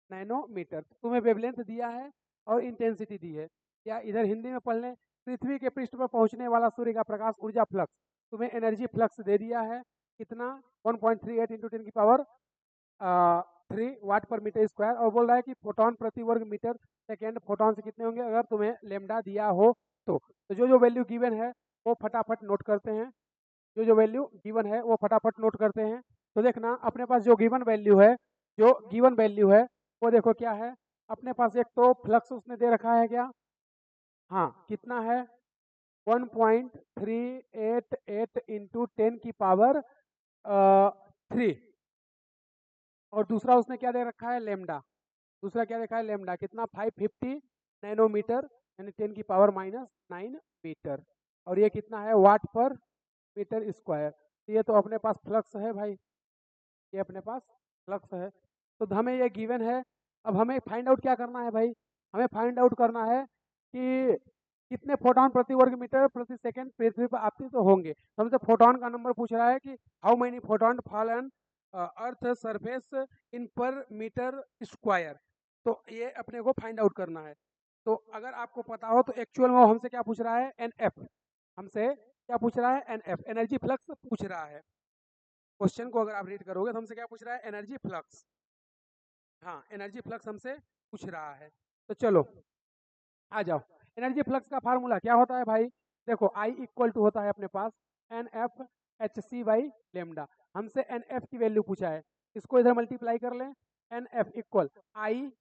नैनोमीटर। तुम्हें वेवलेंथ दिया है और इंटेंसिटी दी है, या इधर हिंदी में पढ़ लें, पृथ्वी के पृष्ठ पर पहुंचने वाला सूर्य का प्रकाश ऊर्जा फ्लक्स, तुम्हें एनर्जी फ्लक्स दे दिया है कितना 1.38 इंटू 10 की पावर 3 वाट पर मीटर स्क्वायर, और बोल रहा है कि फोटोन प्रति वर्ग मीटर सेकेंड फोटोन से कितने होंगे अगर तुम्हें लेमडा दिया हो तो जो वैल्यू गिवन है वो फटाफट नोट करते हैं, जो वैल्यू गिवन है वो फटाफट नोट करते हैं। तो देखना अपने पास जो गिवन वैल्यू है, जो गिवन वैल्यू है वो देखो क्या है अपने पास, एक तो फ्लक्स उसने दे रखा है क्या, हाँ कितना है 1.388 इंटू 10 की पावर 3, और दूसरा उसने क्या दे रखा है लेमडा, दूसरा क्या देखा है लेमडा कितना 550 नैनोमीटर, यानी 10 की पावर -9 मीटर, और ये कितना है वाट पर मीटर स्क्वायर। ये तो अपने पास फ्लक्स है भाई, ये अपने पास फ्लक्स है, तो हमें ये गिवन है। अब हमें फाइंड आउट क्या करना है भाई, हमें फाइंड आउट करना है कि कितने फोटोन प्रति वर्ग मीटर प्रति सेकंड पृथ्वी पर आते तो होंगे। तो हमसे फोटोन का नंबर पूछ रहा है कि how many photon fall on earth surface in पर मीटर स्क्वायर। तो ये अपने को फाइंड आउट करना है। तो अगर आपको पता हो तो एक्चुअल में हमसे क्या पूछ रहा है, एनएफ। हमसे क्या पूछ रहा है, एनएफ, एनर्जी फ्लक्स पूछ रहा है। क्वेश्चन को अगर आप रीड करोगे तो हमसे क्या पूछ रहा है, एनर्जी फ्लक्स। हाँ, एनर्जी फ्लक्स हमसे पूछ रहा है। तो चलो आ जाओ। एनर्जी फ्लक्स का फार्मूला क्या होता है भाई, देखो आई इक्वल टू होता है अपने पास N F H C by lambda. हमसे एन एफ की वैल्यू पूछा है, इसको इधर मल्टीप्लाई कर लें, N F equal I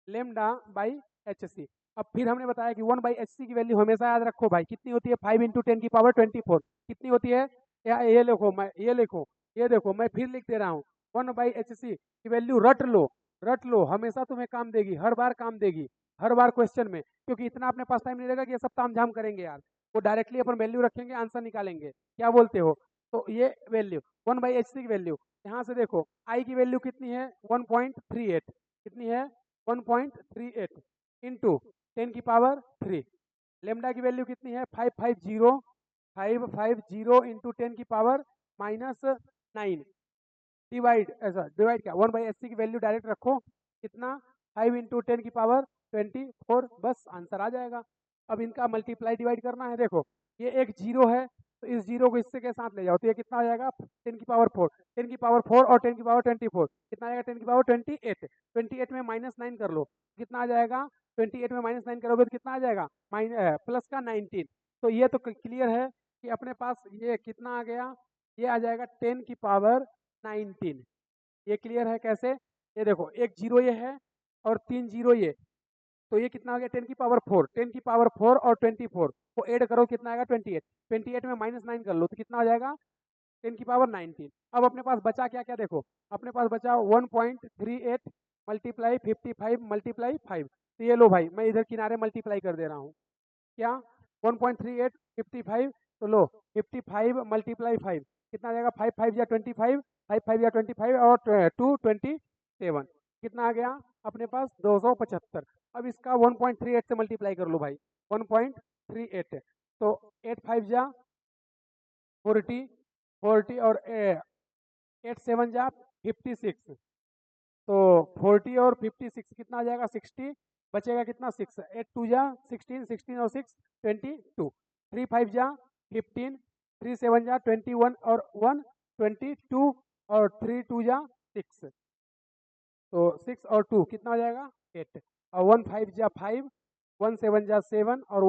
lambda by H C. अब फिर हमने बताया कि 1 बाई एच सी की वैल्यू हमेशा याद रखो भाई, कितनी होती है, 5 इंटू 10 की पावर 24। कितनी होती है, ये लिखो, मैं ये लिखो, ये देखो मैं फिर लिख दे रहा हूँ, 1 बाई एच सी की वैल्यू रट लो, रट लो, हमेशा तुम्हें काम देगी, हर बार काम देगी, हर बार क्वेश्चन में। क्योंकि इतना अपने पास टाइम नहीं रहेगा कि ये सब तामझाम करेंगे यार, वो डायरेक्टली अपन वैल्यू रखेंगे, आंसर निकालेंगे। क्या बोलते हो? तो ये वैल्यू 1 बाई एच सी की वैल्यू, यहाँ से देखो आई की वैल्यू कितनी है, 1.38। कितनी है, 1.38 इंटू 10 की पावर 3। लेमडा की वैल्यू कितनी है, 550 इंटू 10 की पावर -9। डिवाइड, ऐसा डिवाइड क्या, 1 बाई एच सी की वैल्यू डायरेक्ट रखो, कितना, 5 इंटू 10 की पावर 24, बस आंसर आ जाएगा। अब इनका मल्टीप्लाई डिवाइड करना है। देखो ये एक जीरो है, तो इस जीरो को इससे के साथ ले जाओ, तो ये कितना हो जाएगा, 10 की पावर 4, 10 की पावर 4 और 10 की पावर 24, कितना आ जाएगा, 10 की पावर 28। 28 में -9 कर लो, कितना आ जाएगा, 28 में -9 करोगे तो कितना आ जाएगा, प्लस का 19। तो ये तो क्लियर है कि अपने पास ये कितना आ गया, ये आ जाएगा 10 की पावर 19। ये क्लियर है कैसे, ये देखो एक जीरो ये है और 3 जीरो ये, तो ये कितना हो गया, 10 की पावर 4, 10 की पावर 4 और 24 को ऐड करो, कितना आएगा, 28। 28 में -9 कर लो तो कितना हो जाएगा, 10 की पावर 19। अब अपने पास बचा क्या क्या, देखो अपने पास बचा 1.38 मल्टीप्लाई 55 मल्टीप्लाई 5। तो ये लो भाई, मैं इधर किनारे मल्टीप्लाई कर दे रहा हूँ, क्या, 1.38 55, तो लो 55 मल्टीप्लाई 5, कितना आ जाएगा, 5 5 या 25, 5 5 या 25 और 2 27, कितना आ गया अपने पास, 275। अब इसका 1.38 से मल्टीप्लाई कर लो भाई, 1.38, तो 8 5 जा 40, 40 और 8 7 जा 56, तो 40 और 56 कितना आ जाएगा, 60, बचेगा कितना, 6, 8 2 जा 16, 16 और 6 22, 3 5 जा 15, 3 7 जा 21 और 1 22 और 3 2 जा 6, तो 6 और 2 कितना हो जाएगा, 8, और 1 5 जा 5, 1 7 जा 7 और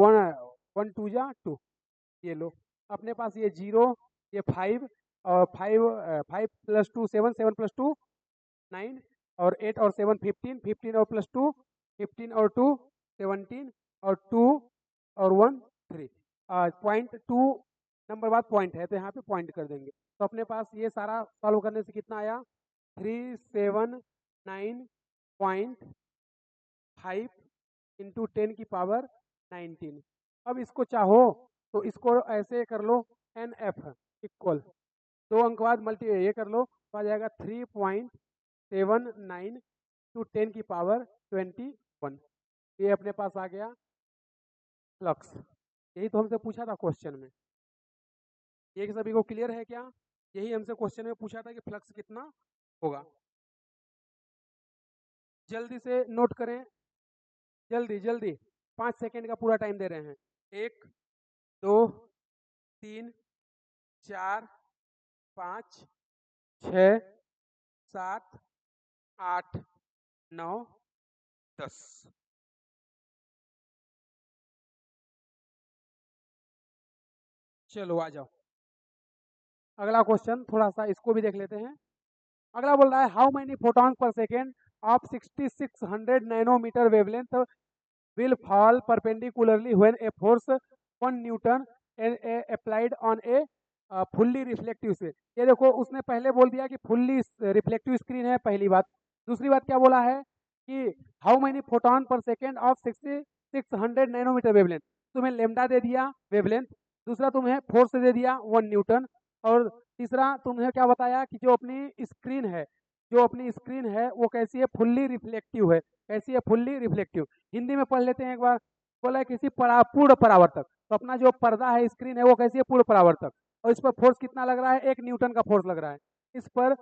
1 2 जा 2। ये लो अपने पास ये 0, ये 5 और 5 प्लस 2 7, 7 प्लस 2 9 और 8 और 7 15, 15 और प्लस 2 15 और 2 17 और 2 और 1 3। पॉइंट 2 नंबर बाद पॉइंट है, तो यहाँ पे पॉइंट कर देंगे। तो अपने पास ये सारा सॉल्व करने से कितना आया, 379.5 इंटू 10 की पावर 19। अब इसको चाहो तो इसको ऐसे कर लो, एन एफ इक्वल 2 अंक बाद मल्टी ये कर लो, तो आ जाएगा 3.79 टू 10 की पावर 21। ये अपने पास आ गया फ्लक्स। यही तो हमसे पूछा था क्वेश्चन में। ये सभी को क्लियर है क्या, यही हमसे क्वेश्चन में पूछा था कि फ्लक्स कितना होगा। जल्दी से नोट करें, जल्दी जल्दी, 5 सेकेंड का पूरा टाइम दे रहे हैं। 1 2 3 4 5 6 7 8 9 10। चलो आ जाओ, अगला क्वेश्चन थोड़ा सा इसको भी देख लेते हैं। अगला बोल रहा है, how many photon per second of 6600 nanometre wavelength will fall perpendicularly when a force 1 newton applied on a fully reflective screen. ये देखो उसने पहले बोल दिया कि फुल्ली रिफ्लेक्टिव स्क्रीन है, पहली बात। दूसरी बात क्या बोला है कि how many photon per second of 6600 nanometre wavelength. तुम्हें लेमडा दे दिया वेवलेंथ, दूसरा तुम्हें फोर्स दे दिया 1 न्यूटन, और तीसरा तुम्हें क्या बताया कि जो अपनी स्क्रीन है, जो अपनी स्क्रीन है वो कैसी है, फुल्ली रिफ्लेक्टिव है। कैसी है, फुल्ली रिफ्लेक्टिव। हिंदी में पढ़ लेते हैं एक बार, बोला है किसी पूर्ण परावर्तक, तो अपना जो पर्दा है, स्क्रीन है, वो कैसी है, पूर्ण परावर्तक, और इस पर फोर्स कितना लग रहा है, 1 न्यूटन का फोर्स लग रहा है। इस पर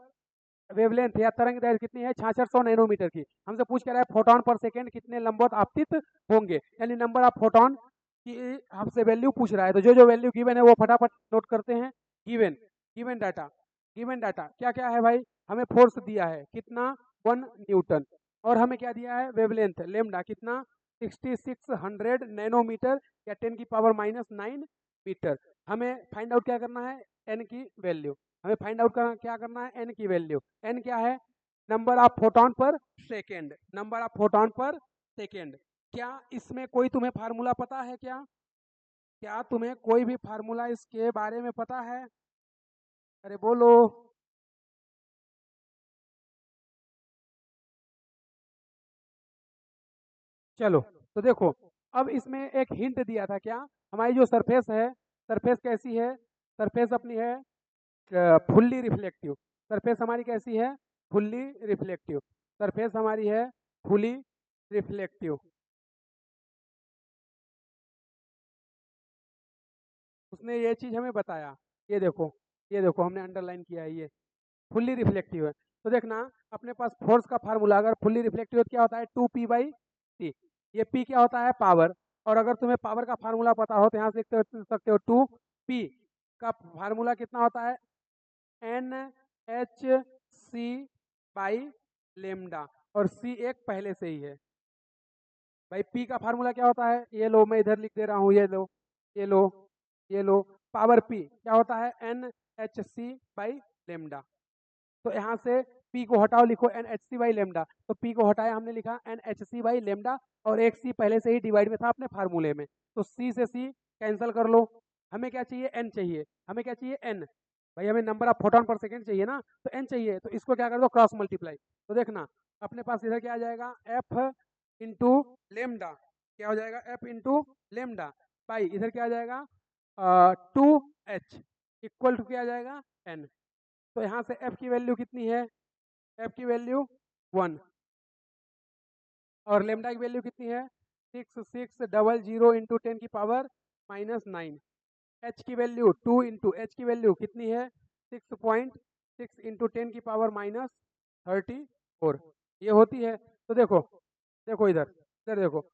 वेवलेंथ या तरंग दैर्घ्य कितनी है, 6600 नैनोमीटर की। हमसे पूछ कर रहा है फोटोन पर सेकेंड कितने लंबवत आपतित होंगे, यानी नंबर ऑफ फोटोन की हमसे वैल्यू पूछ रहा है। तो जो जो वैल्यू गिवन है वो फटाफट नोट करते हैं। Given given data, given data क्या क्या है भाई, हमें फोर्स दिया है कितना, 1 न्यूटन, और हमें क्या दिया है, वेवलेंथ लेमडा कितना, 6600 नैनोमीटर या 10⁻⁹ मीटर। हमें फाइंड आउट क्या करना है, एन की वैल्यू। हमें फाइंड आउट क्या करना है, एन की वैल्यू। एन क्या है, नंबर ऑफ फोटोन पर सेकेंड, नंबर ऑफ फोटोन पर सेकेंड। क्या इसमें कोई तुम्हें फार्मूला पता है क्या, क्या तुम्हें कोई भी फार्मूला इसके बारे में पता है, अरे बोलो। चलो, तो देखो, अब इसमें एक हिंट दिया था क्या, हमारी जो सरफेस है, सरफेस कैसी है, सरफेस अपनी है फुल्ली रिफ्लेक्टिव। सरफेस हमारी कैसी है, फुल्ली रिफ्लेक्टिव। सरफेस हमारी है फुली रिफ्लेक्टिव। उसने ये चीज हमें बताया, ये देखो, ये देखो हमने अंडरलाइन किया है, ये फुल्ली रिफ्लेक्टिव है। तो देखना, अपने पास फोर्स का फार्मूला अगर फुल्ली रिफ्लेक्टिव क्या होता है, 2p/t। ये p क्या होता है, पावर। और अगर तुम्हें पावर का फार्मूला पता हो तो यहाँ से लिख सकते हो 2p का फार्मूला कितना होता है, NHc/लेमडा, और c एक पहले से ही है भाई। p का फार्मूला क्या होता है, ये लो मैं इधर लिख दे रहा हूँ, ये लो, ये लो, ये लो। पावर p क्या होता है, NHc/लेमडा। तो यहाँ से p को हटाओ, लिखो NHc/लेमडा। तो p को हटाया, हमने लिखा NHc/लेमडा, और एक c पहले से ही डिवाइड में था अपने फार्मूले में, तो c से c कैंसिल कर लो। हमें क्या चाहिए, n चाहिए। हमें क्या चाहिए, n। भाई हमें नंबर ऑफ फोटोन पर सेकेंड चाहिए ना, तो n चाहिए, तो इसको क्या कर दो, क्रॉस मल्टीप्लाई। तो देखना, अपने पास इधर क्या आ जाएगा, f इंटू लेमडा, क्या हो जाएगा, f इंटू लेमडा, पाई इधर क्या आ जाएगा, 2h इक्वल टू क्या आ जाएगा, n। तो यहाँ से f की वैल्यू कितनी है, f की वैल्यू 1, और लेमडा की वैल्यू कितनी है, 6600 इंटू 10⁻⁹ h की वैल्यू 2 इंटू h की वैल्यू कितनी है, 6.6 इंटू 10⁻34 ये होती है। तो देखो, देखो इधर, इधर देखो,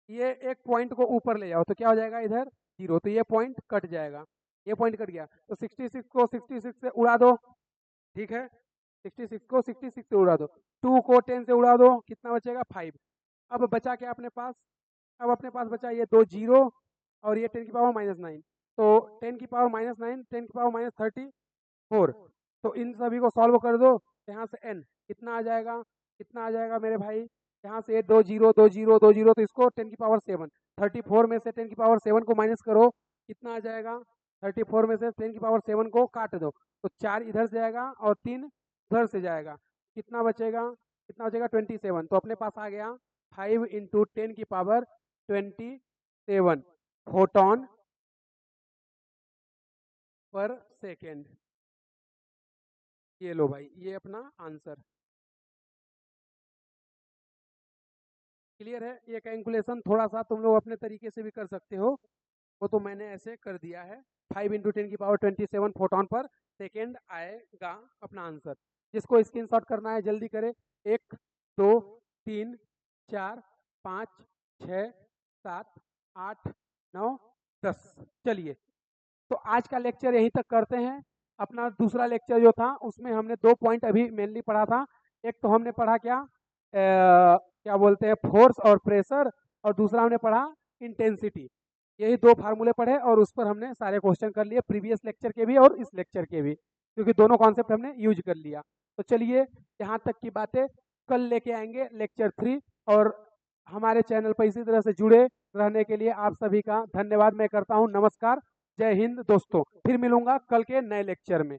ये एक पॉइंट को ऊपर ले जाओ तो क्या हो जाएगा, इधर 0, तो ये पॉइंट कट जाएगा, ये पॉइंट कट गया, तो 66 को 66 से उड़ा दो, ठीक है, 66 को 66 से उड़ा दो, 2 को 10 से उड़ा दो, कितना बचेगा, 5। अब बचा क्या अपने पास, अब अपने पास बचा ये 2 जीरो, और ये 10⁻⁹ तो 10⁻⁹ 10⁻34। तो इन सभी को सॉल्व कर दो, यहाँ से n कितना आ जाएगा, कितना आ जाएगा मेरे भाई, यहाँ से 2 जीरो 2 जीरो 2 जीरो, तो इसको 10⁻7, 34 में से 10⁻7 को माइनस करो, कितना आ जाएगा, 34 में से 10⁻7 को काट दो, तो 4 इधर से जाएगा और 3 उधर से जाएगा, कितना बचेगा, कितना बचेगा, 27। तो अपने पास आ गया 5 इंटू 10⁻27 फोटोन पर सेकेंड। ये लो भाई, ये अपना आंसर। क्लियर है, ये कैलकुलेशन थोड़ा सा तुम लोग अपने तरीके से भी कर सकते हो, वो तो मैंने ऐसे कर दिया है। 5 इंटू 10⁻27 फोटोन पर सेकेंड आएगा अपना आंसर। जिसको स्क्रीनशॉट करना है जल्दी करे, 1 2 3 4 5 6 7 8 9 10। चलिए, तो आज का लेक्चर यहीं तक करते हैं। अपना दूसरा लेक्चर जो था उसमें हमने 2 पॉइंट अभी मेनली पढ़ा था। एक तो हमने पढ़ा क्या, क्या बोलते हैं, फोर्स और प्रेशर, और दूसरा हमने पढ़ा इंटेंसिटी। यही 2 फार्मूले पढ़े, और उस पर हमने सारे क्वेश्चन कर लिए, प्रीवियस लेक्चर के भी और इस लेक्चर के भी, क्योंकि दोनों कॉन्सेप्ट हमने यूज कर लिया। तो चलिए, यहाँ तक की बातें कल लेके आएंगे लेक्चर 3, और हमारे चैनल पर इसी तरह से जुड़े रहने के लिए आप सभी का धन्यवाद मैं करता हूँ। नमस्कार, जय हिंद दोस्तों, फिर मिलूंगा कल के नए लेक्चर में।